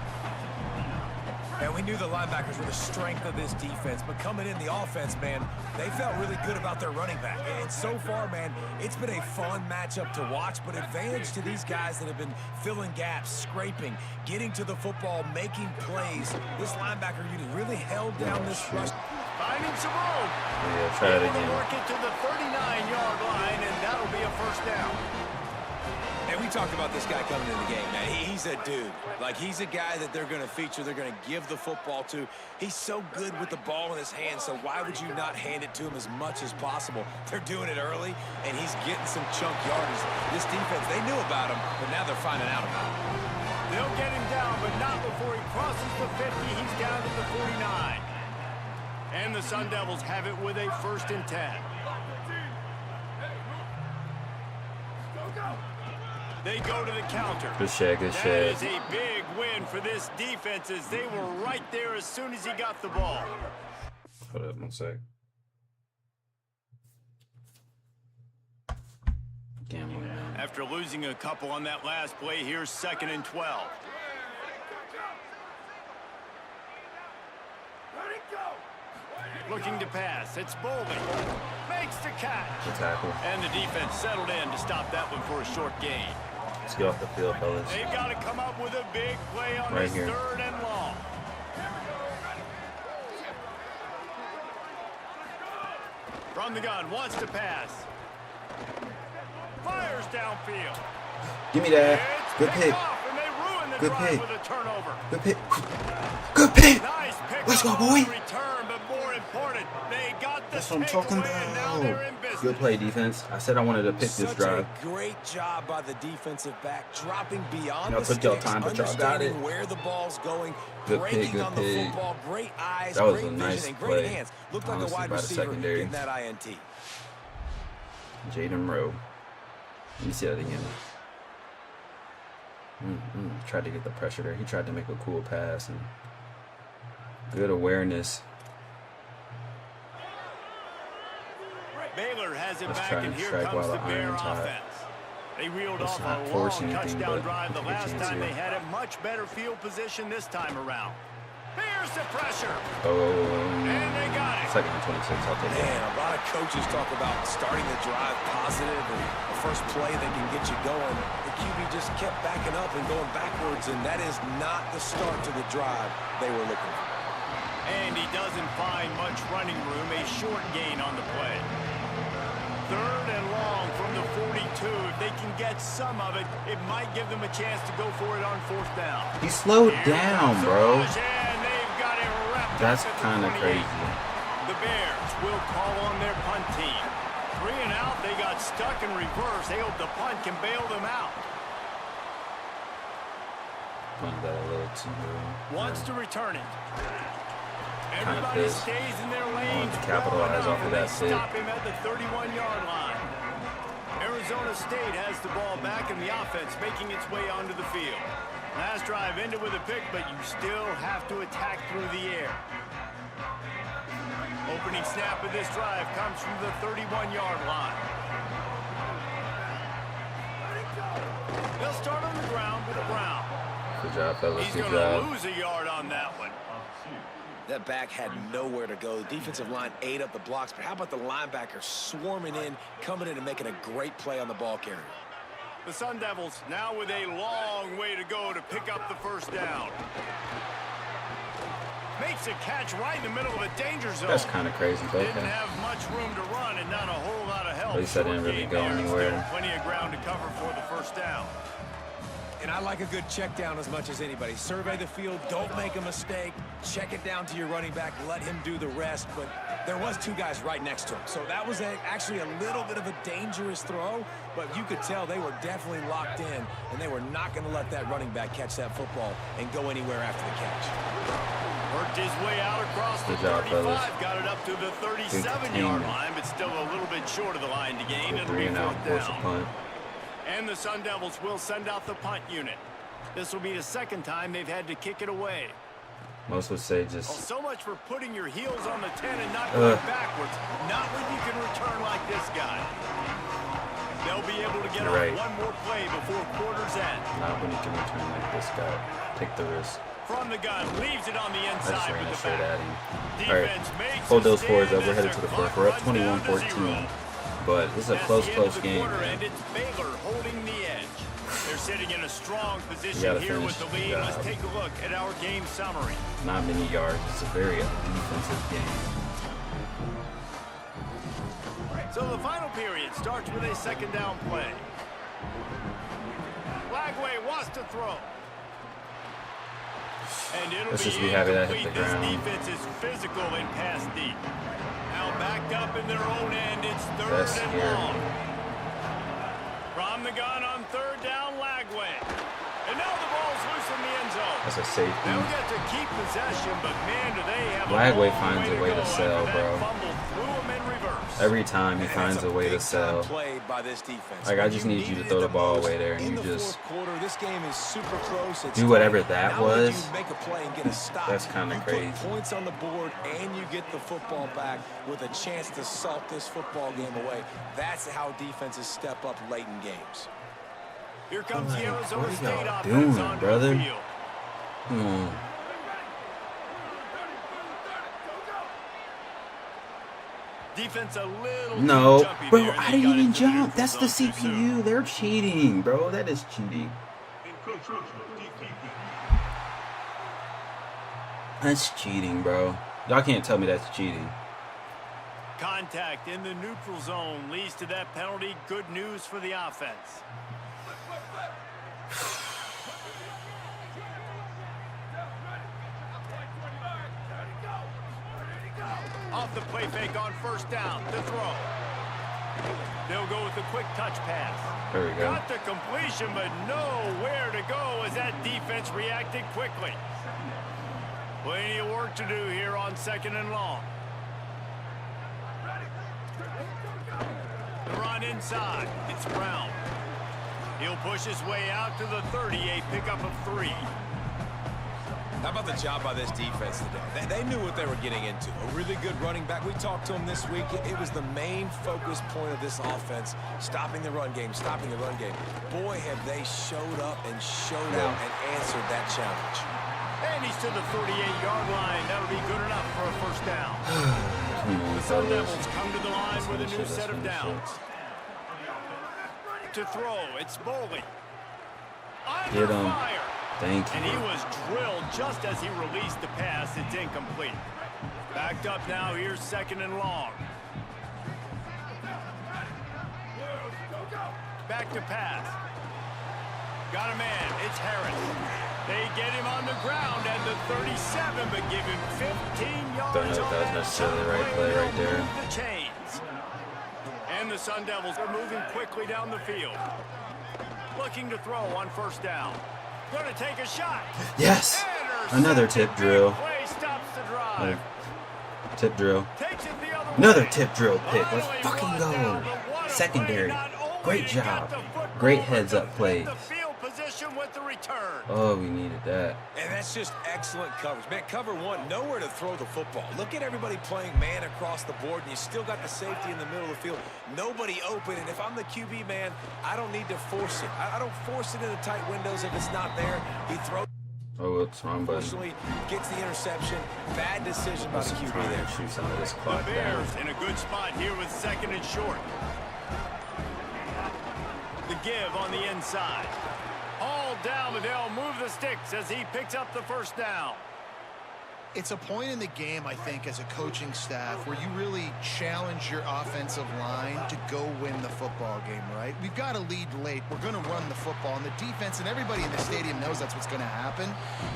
[SPEAKER 5] And we knew the linebackers were the strength of this defense, but coming in the offense, man, they felt really good about their running back. And so far, man, it's been a fun matchup to watch, but advantage to these guys that have been filling gaps, scraping, getting to the football, making plays. This linebacker unit really held down this rush.
[SPEAKER 2] Finding some room.
[SPEAKER 1] Yeah, try it again.
[SPEAKER 2] Work it to the 39-yard line, and that'll be a first down.
[SPEAKER 5] And we talked about this guy coming in the game, man. He's a dude. Like, he's a guy that they're going to feature, they're going to give the football to. He's so good with the ball in his hand, so why would you not hand it to him as much as possible? They're doing it early, and he's getting some chunk yardage. This defense, they knew about him, but now they're finding out about him.
[SPEAKER 2] They'll get him down, but not before he crosses the 50. He's down to the 49. And the Sun Devils have it with a 1st and 10. They go to the counter.
[SPEAKER 1] Good shit, good
[SPEAKER 2] shit. That is a big win for this defense as they were right there as soon as he got the ball.
[SPEAKER 1] Hold up one sec. Gambling, man.
[SPEAKER 2] After losing a couple on that last play, here's 2nd and 12. Looking to pass. It's Bolden. Makes the catch.
[SPEAKER 1] Good tackle.
[SPEAKER 2] And the defense settled in to stop that one for a short gain.
[SPEAKER 1] Let's get off the field, fellas.
[SPEAKER 2] They've got to come up with a big play on
[SPEAKER 1] right
[SPEAKER 2] this
[SPEAKER 1] here.
[SPEAKER 2] 3rd and long. From the gun, wants to pass. Fires downfield.
[SPEAKER 1] Give me that.
[SPEAKER 2] It's
[SPEAKER 1] Good pick.
[SPEAKER 2] off, and they ruin the
[SPEAKER 1] Good
[SPEAKER 2] drive
[SPEAKER 1] pick.
[SPEAKER 2] with a turnover.
[SPEAKER 1] Good pick. Good pick.
[SPEAKER 2] Nice pick.
[SPEAKER 1] Let's go, boy.
[SPEAKER 2] Return, but more important, they got the
[SPEAKER 1] That's what I'm talking about. Good play, defense. I said I wanted to pick this drive.
[SPEAKER 5] A great job by the defensive back, dropping beyond
[SPEAKER 1] Y'all
[SPEAKER 5] the
[SPEAKER 1] took y'all
[SPEAKER 5] sticks,
[SPEAKER 1] time, but y'all got it.
[SPEAKER 5] where the ball's going,
[SPEAKER 1] Good pick,
[SPEAKER 5] breaking
[SPEAKER 1] good
[SPEAKER 5] on the
[SPEAKER 1] pick.
[SPEAKER 5] football, great eyes,
[SPEAKER 1] That was
[SPEAKER 5] great
[SPEAKER 1] a nice
[SPEAKER 5] vision, and great
[SPEAKER 1] play.
[SPEAKER 5] hands. Looked like
[SPEAKER 1] Honestly,
[SPEAKER 5] a wide
[SPEAKER 1] by the
[SPEAKER 5] receiver
[SPEAKER 1] secondary.
[SPEAKER 5] getting that INT.
[SPEAKER 1] Jaden Rowe. Let me see that again. Tried to get the pressure there. He tried to make a cool pass and good awareness.
[SPEAKER 2] Baylor has it
[SPEAKER 1] Let's
[SPEAKER 2] back,
[SPEAKER 1] try
[SPEAKER 2] and
[SPEAKER 1] and
[SPEAKER 2] here
[SPEAKER 1] strike
[SPEAKER 2] comes
[SPEAKER 1] while
[SPEAKER 2] the
[SPEAKER 1] the
[SPEAKER 2] Bear
[SPEAKER 1] iron's hot.
[SPEAKER 2] offense. They reeled
[SPEAKER 1] Let's
[SPEAKER 2] off
[SPEAKER 1] not
[SPEAKER 2] a
[SPEAKER 1] force
[SPEAKER 2] long
[SPEAKER 1] anything,
[SPEAKER 2] touchdown
[SPEAKER 1] but
[SPEAKER 2] drive the
[SPEAKER 1] take a
[SPEAKER 2] last
[SPEAKER 1] chance
[SPEAKER 2] time
[SPEAKER 1] here.
[SPEAKER 2] they had a much better field position this time around. Here's the pressure.
[SPEAKER 1] Oh,
[SPEAKER 2] And they got it.
[SPEAKER 1] 2nd and 26. I'll take
[SPEAKER 5] Man,
[SPEAKER 1] that.
[SPEAKER 5] a lot of coaches talk about starting the drive positive and the first play that can get you going. The QB just kept backing up and going backwards, and that is not the start to the drive they were looking for.
[SPEAKER 2] And he doesn't find much running room, a short gain on the play. 3rd and long from the 42. If they can get some of it, it might give them a chance to go for it on 4th down.
[SPEAKER 1] He slowed down, bro.
[SPEAKER 2] And they've got it wrapped
[SPEAKER 1] That's
[SPEAKER 2] up at the
[SPEAKER 1] kind of
[SPEAKER 2] 28.
[SPEAKER 1] crazy.
[SPEAKER 2] The Bears will call on their punt team. 3 and out, they got stuck in reverse. They hope the punt can bail them out.
[SPEAKER 1] Punted that a little too early.
[SPEAKER 2] Wants to return it.
[SPEAKER 1] Kinda
[SPEAKER 2] Everybody
[SPEAKER 1] pissed.
[SPEAKER 2] stays in their lanes.
[SPEAKER 1] Wanted to capitalize off of that
[SPEAKER 2] They
[SPEAKER 1] pick.
[SPEAKER 2] stop him at the 31-yard line. Arizona State has the ball back, and the offense making its way onto the field. Last drive ended with a pick, but you still have to attack through the air. Opening snap of this drive comes from the 31-yard line. They'll start on the ground with Brown.
[SPEAKER 1] Good job, fellas.
[SPEAKER 2] He's
[SPEAKER 1] Good
[SPEAKER 2] going
[SPEAKER 1] job.
[SPEAKER 2] to lose a yard on that one.
[SPEAKER 5] That back had nowhere to go. The defensive line ate up the blocks, but how about the linebacker swarming in, coming in and making a great play on the ball carrier?
[SPEAKER 2] The Sun Devils now with a long way to go to pick up the first down. Makes a catch right in the middle of a danger zone.
[SPEAKER 1] That's kind of crazy, but
[SPEAKER 2] Didn't
[SPEAKER 1] okay.
[SPEAKER 2] have much room to run and not a whole lot of help.
[SPEAKER 1] At least I didn't really go anywhere.
[SPEAKER 2] Plenty of ground to cover for the first down.
[SPEAKER 5] And I like a good check down as much as anybody. Survey the field, don't make a mistake, check it down to your running back, let him do the rest. But there was two guys right next to him. So that was actually a little bit of a dangerous throw, but you could tell they were definitely locked in, and they were not going to let that running back catch that football and go anywhere after the catch.
[SPEAKER 2] Worked his way out across the 35, got it up to the 37-yard line, but still a little bit short of the line to gain. It'll be fourth down. And the Sun Devils will send out the punt unit. This will be the second time they've had to kick it away.
[SPEAKER 1] Most would say just...
[SPEAKER 2] Well, so much for putting your heels on the 10 and not going backwards. Not when you can return like this guy. They'll be able to get off one more play before quarter's end.
[SPEAKER 1] Not when you can return like this guy. Take the risk.
[SPEAKER 2] From the gun, leaves it on the inside with the back.
[SPEAKER 1] All right, hold those fours up. We're headed to the fourth. We're up 21-14. But this is a close game.
[SPEAKER 2] And it's Baylor holding the edge. They're sitting in a strong position here with the lead. Let's take a look at our game summary.
[SPEAKER 1] Not many yards. It's a very defensive game.
[SPEAKER 2] So the final period starts with a second down play. Lagway wants to throw. And it'll be incomplete. This defense is physical and pass deep. Now backed up in their own end, it's third and long. From the gun on third down, Lagway. And now the ball's loose in the end zone.
[SPEAKER 1] That's a safety.
[SPEAKER 2] They'll get to keep possession, but man, do they have
[SPEAKER 1] Lagway finds a way to sell, bro. Every time he finds a way to sell. Like, I just need you to throw the ball away there, and you just do whatever that was. That's kind of crazy.
[SPEAKER 5] Points on the board, and you get the football back with a chance to salt this football game away. That's how defenses step up late in games.
[SPEAKER 2] Here comes the Arizona State offense
[SPEAKER 1] doing, brother? Come on.
[SPEAKER 2] Defense a little
[SPEAKER 1] no, bro, I didn't even jump. That's the CPU. They're cheating, bro. That is cheating. That's cheating, bro. Y'all can't tell me that's cheating.
[SPEAKER 2] Contact in the neutral zone leads to that penalty. Good news for the offense. Off the play fake on first down to throw. They'll go with a quick touch pass.
[SPEAKER 1] There we go.
[SPEAKER 2] Got the completion, but nowhere to go as that defense reacted quickly. Plenty of work to do here on second and long. The run inside. It's Brown. He'll push his way out to the 38, pickup of 3.
[SPEAKER 5] How about the job by this defense today? They knew what they were getting into. A really good running back. We talked to him this week. It was the main focus point of this offense, stopping the run game, stopping the run game. Boy, have they showed up and showed out and answered that challenge.
[SPEAKER 2] And he's to the 38-yard line. That'll be good enough for a first down. The Sun Devils come to the line with a new set of downs. To throw, it's Boley. Under fire.
[SPEAKER 1] Thank you.
[SPEAKER 2] And he was drilled just as he released the pass. It's incomplete. Backed up now. Here's second and long. Back to pass. Got a man. It's Harris. They get him on the ground at the 37, but give him 15 yards.
[SPEAKER 1] Don't know if that was necessarily the right play right there.
[SPEAKER 2] The chains. And the Sun Devils are moving quickly down the field. Looking to throw on first down. Going to take a shot.
[SPEAKER 1] Yes. Another tip drill.
[SPEAKER 2] Stops the drive.
[SPEAKER 1] Tip drill.
[SPEAKER 2] Takes it the other
[SPEAKER 1] Another
[SPEAKER 2] way.
[SPEAKER 1] tip drill pick. Let's fucking go. Secondary. Great job. Great heads up plays.
[SPEAKER 2] The field position with the return.
[SPEAKER 1] Oh, we needed that.
[SPEAKER 5] And that's just excellent coverage. Man, cover one, nowhere to throw the football. Look at everybody playing man across the board, and you still got the safety in the middle of the field. Nobody open, and if I'm the QB, man, I don't need to force it. I don't force it into tight windows if it's not there. He throws.
[SPEAKER 1] Oh, it's wrong button.
[SPEAKER 5] Unfortunately, gets the interception. Bad decision by the QB there.
[SPEAKER 1] Shoot some of this clock
[SPEAKER 2] the Bears in a good spot here with 2nd and short. The give on the inside. All down, but they'll move the sticks as he picks up the first down.
[SPEAKER 4] It's a point in the game, I think, as a coaching staff where you really challenge your offensive line to go win the football game, right? We've got to lead late. We're going to run the football, and the defense and everybody in the stadium knows that's what's going to happen.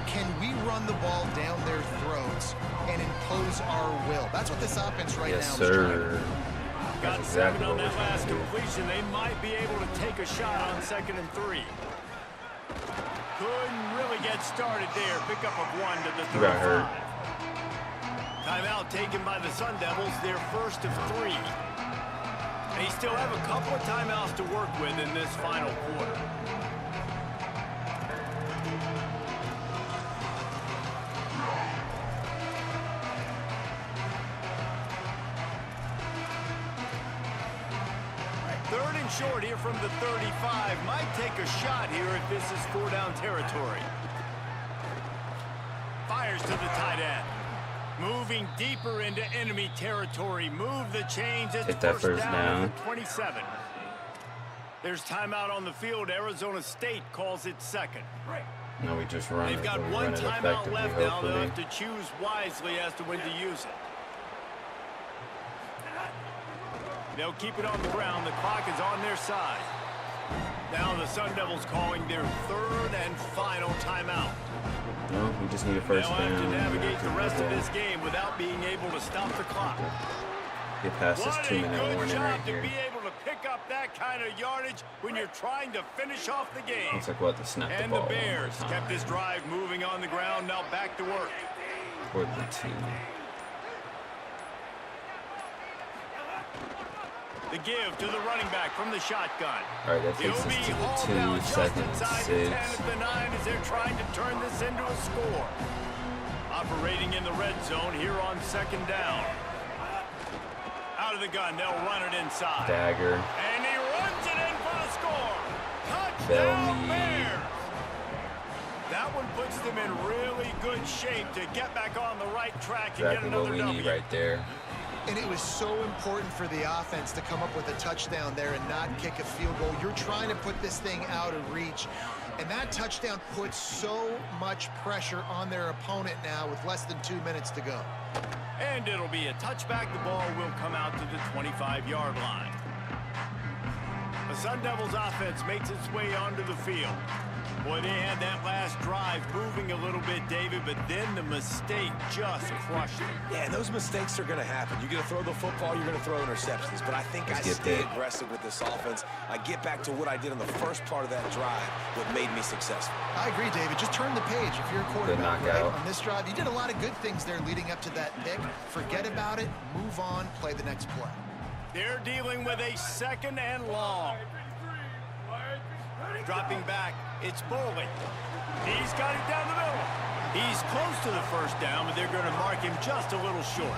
[SPEAKER 4] Can we run the ball down their throats and impose our will? That's what this offense right now is trying to do.
[SPEAKER 2] Got exactly 7 on that last completion. They might be able to take a shot on 2nd and 3. Couldn't really get started there. Pickup of 1 to the 35. Timeout taken by the Sun Devils, their first of 3. They still have a couple of timeouts to work with in this final quarter. Third and short here from the 35. Might take a shot here if this is 4-down territory. Fires to the tight end. Moving deeper into enemy territory. Move the chains. It's first down at the 27. There's timeout on the field. Arizona State calls it 2nd.
[SPEAKER 1] No, we just run.
[SPEAKER 2] They've got one timeout left now. They'll have to choose wisely as to when to use it. They'll keep it on the ground. The clock is on their side. Now the Sun Devils calling their 3rd and final timeout.
[SPEAKER 1] No, we just need a first down.
[SPEAKER 2] They'll have to navigate the rest of this game without being able to stop the clock.
[SPEAKER 1] Get past this 2-minute warning right
[SPEAKER 2] What a good job
[SPEAKER 1] here.
[SPEAKER 2] to be able to pick up that kind of yardage when you're trying to finish off the game.
[SPEAKER 1] Looks like we'll have to snap the ball.
[SPEAKER 2] And the Bears kept this drive moving on the ground. Now back to work.
[SPEAKER 1] Toward the 2.
[SPEAKER 2] The give to the running back from the shotgun.
[SPEAKER 1] All right, that takes us to the 2, 2nd, 6.
[SPEAKER 2] At the 9 as they're trying to turn this into a score. Operating in the red zone here on 2nd down. Out of the gun, they'll run it inside.
[SPEAKER 1] Dagger.
[SPEAKER 2] And he runs it in for the score. Touchdown Bears. That one puts them in really good shape to get back on the right track and get another
[SPEAKER 1] what we need right there.
[SPEAKER 4] And it was so important for the offense to come up with a touchdown there and not kick a field goal. You're trying to put this thing out of reach. And that touchdown puts so much pressure on their opponent now with less than 2 minutes to go.
[SPEAKER 2] And it'll be a touchback. The ball will come out to the 25-yard line. The Sun Devils offense makes its way onto the field. Boy, they had that last drive moving a little bit, David, but then the mistake just crushed them.
[SPEAKER 5] Yeah, and those mistakes are going to happen. You're going to throw the football, you're going to throw interceptions. But I think I stay aggressive with this offense. I get back to what I did in the first part of that drive, what made me successful.
[SPEAKER 4] I agree, David. Just turn the page if you're a quarterback, right? On this drive, you did a lot of good things there leading up to that pick. Forget about it, move on, play the next play.
[SPEAKER 2] They're dealing with a 2nd and long. Dropping back, it's Bowling. He's got it down the middle. He's close to the first down, but they're going to mark him just a little short.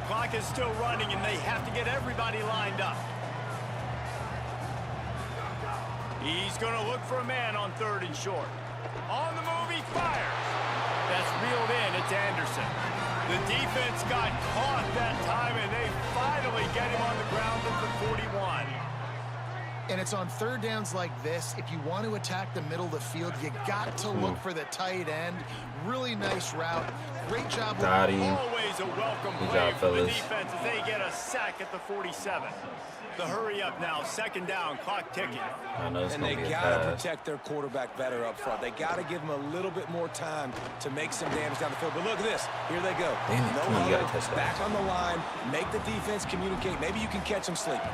[SPEAKER 2] Clock is still running, and they have to get everybody lined up. He's going to look for a man on 3rd and short. On the move, he fires. That's reeled in. It's Anderson. The defense got caught that time, and they finally get him on the ground at the 41.
[SPEAKER 4] And it's on 3rd downs like this. If you want to attack the middle of the field, you got to look for the tight end. Really nice route. Great job.
[SPEAKER 2] Always a welcome play for the defense as they get a sack at the 47. The hurry up now, 2nd down, clock ticking.
[SPEAKER 5] And they got to protect their quarterback better up front. They got to give him a little bit more time to make some damage down the field. But look at this. Here they go. Back on the line. Make the defense communicate. Maybe you can catch them sleeping.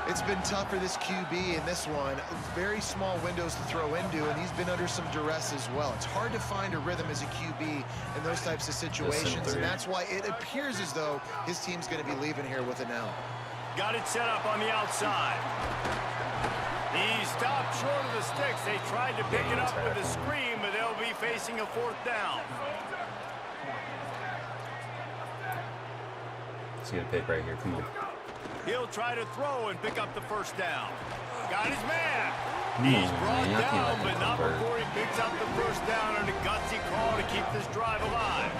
[SPEAKER 4] It's been tough for this QB in this one. Very small windows to throw into, and he's been under some duress as well. It's hard to find a rhythm as a QB in those types of situations, and that's why it appears as though his team's going to be leaving here with an L.
[SPEAKER 2] Got it set up on the outside. He stopped short of the sticks. They tried to pick it up with a screen, but they'll be facing a 4th down.
[SPEAKER 1] Let's get a pick right here. Come on.
[SPEAKER 2] He'll try to throw and pick up the 1st down. Got his man.
[SPEAKER 1] Come
[SPEAKER 2] He's
[SPEAKER 1] on,
[SPEAKER 2] brought
[SPEAKER 1] man.
[SPEAKER 2] down, but not before he picks up the 1st down on a gutsy call to keep this drive alive.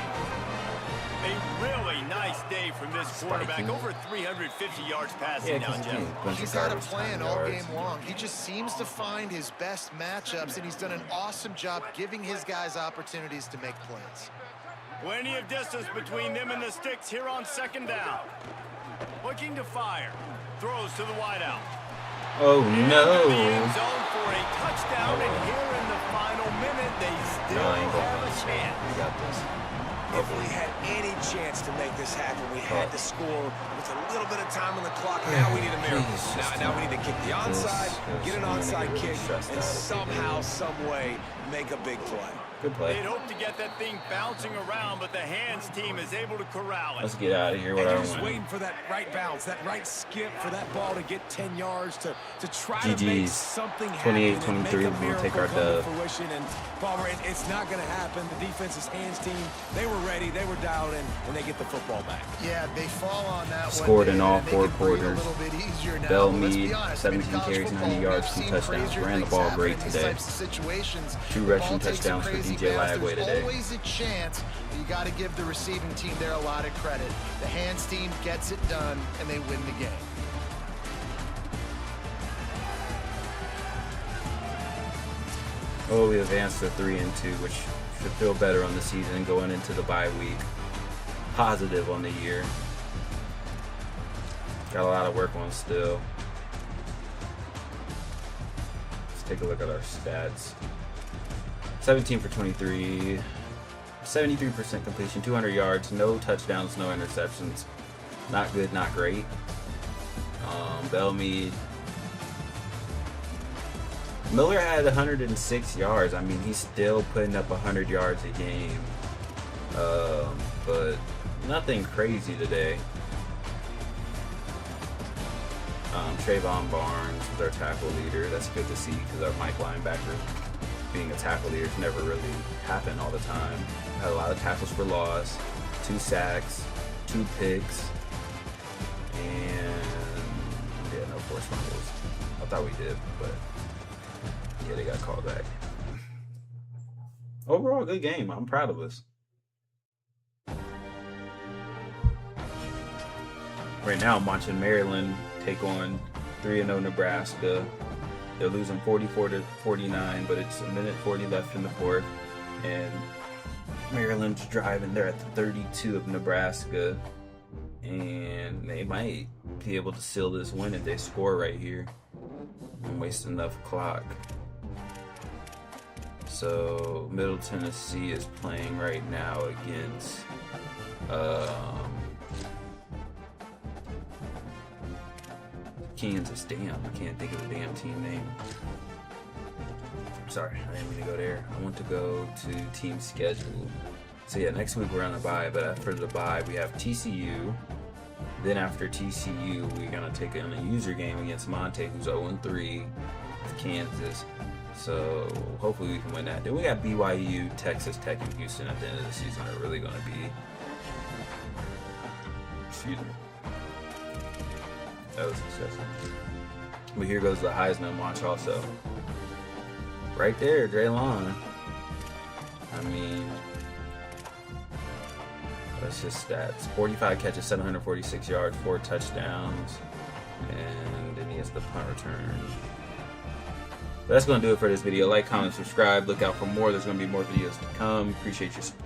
[SPEAKER 2] A really nice day from this quarterback. Over 350 yards passing now, Jeff.
[SPEAKER 4] He's had a plan all game long. He just seems to find his best matchups, and he's done an awesome job giving his guys opportunities to make plays.
[SPEAKER 2] Plenty of distance between them and the sticks here on 2nd down. Looking to fire. Throws to the wideout.
[SPEAKER 1] Oh, no.
[SPEAKER 2] The end zone for a touchdown, and here in the final minute, they still have a chance.
[SPEAKER 1] We got this.
[SPEAKER 5] If we had any chance to make this happen, we had to score with a little bit of time on the clock. Now we need a miracle. Now we need to kick the onside, get an onside kick, and somehow, some way, make a big play.
[SPEAKER 1] Good play.
[SPEAKER 2] They'd hope to get that thing bouncing around, but the hands team is able to corral it.
[SPEAKER 1] Let's get out of here.
[SPEAKER 5] And you're just waiting for that right bounce, that right skip for that ball to get 10 yards to try to make something happen.
[SPEAKER 1] 28-23, we'll take our dub.
[SPEAKER 5] And Palmer, it's not going to happen. The defense's hands team, they were ready, they were dialed in, and they get the football back.
[SPEAKER 4] Yeah, they fall on that
[SPEAKER 1] Scored
[SPEAKER 4] one.
[SPEAKER 1] in all 4 quarters.
[SPEAKER 4] Bell
[SPEAKER 1] Mead, 17 carries, 90 yards, 2 touchdowns. Ran the ball great today. 2 rushing touchdowns for DJ Lagway today.
[SPEAKER 4] Always a chance, but you got to give the receiving team there a lot of credit. The hands team gets it done, and they win the game.
[SPEAKER 1] Oh, we advanced to 3-2, which should feel better on the season going into the bye week. Positive on the year. Got a lot of work on still. Let's take a look at our stats. 17 for 23, 73% completion, 200 yards, no touchdowns, no interceptions. Not good, not great. Bellmead. Miller had 106 yards. I mean, he's still putting up 100 yards a game. But nothing crazy today. Trayvon Barnes was our tackle leader. That's good to see because our Mike linebacker being a tackle leader has never really happened all the time. Had a lot of tackles for loss, 2 sacks, 2 picks, and yeah, no forced fumbles. I thought we did, but yeah, they got called back. Overall, good game. I'm proud of us. Right now, I'm watching Maryland take on 3-0 Nebraska. They're losing 44-49, but it's 1:40 left in the 4th, and Maryland's driving. They're at the 32 of Nebraska, and they might be able to seal this win if they score right here and waste enough clock. So Middle Tennessee is playing right now against Kansas. Damn, I can't think of the damn team name. Sorry, I didn't mean to go there. I want to go to team schedule. So yeah, next week we're on a bye, but after the bye we have TCU. Then after TCU, we're gonna take on a user game against Monte, who's 0-3 with Kansas. So hopefully we can win that. Then we got BYU, Texas Tech, and Houston at the end of the season are really gonna be. Excuse me. That was successful. But here goes the Heisman watch also. Right there, Draylon. I mean, that's just stats. 45 catches, 746 yards, 4 touchdowns, and then he has the punt return. But that's going to do it for this video. Like, comment, subscribe. Look out for more. There's going to be more videos to come. Appreciate your support.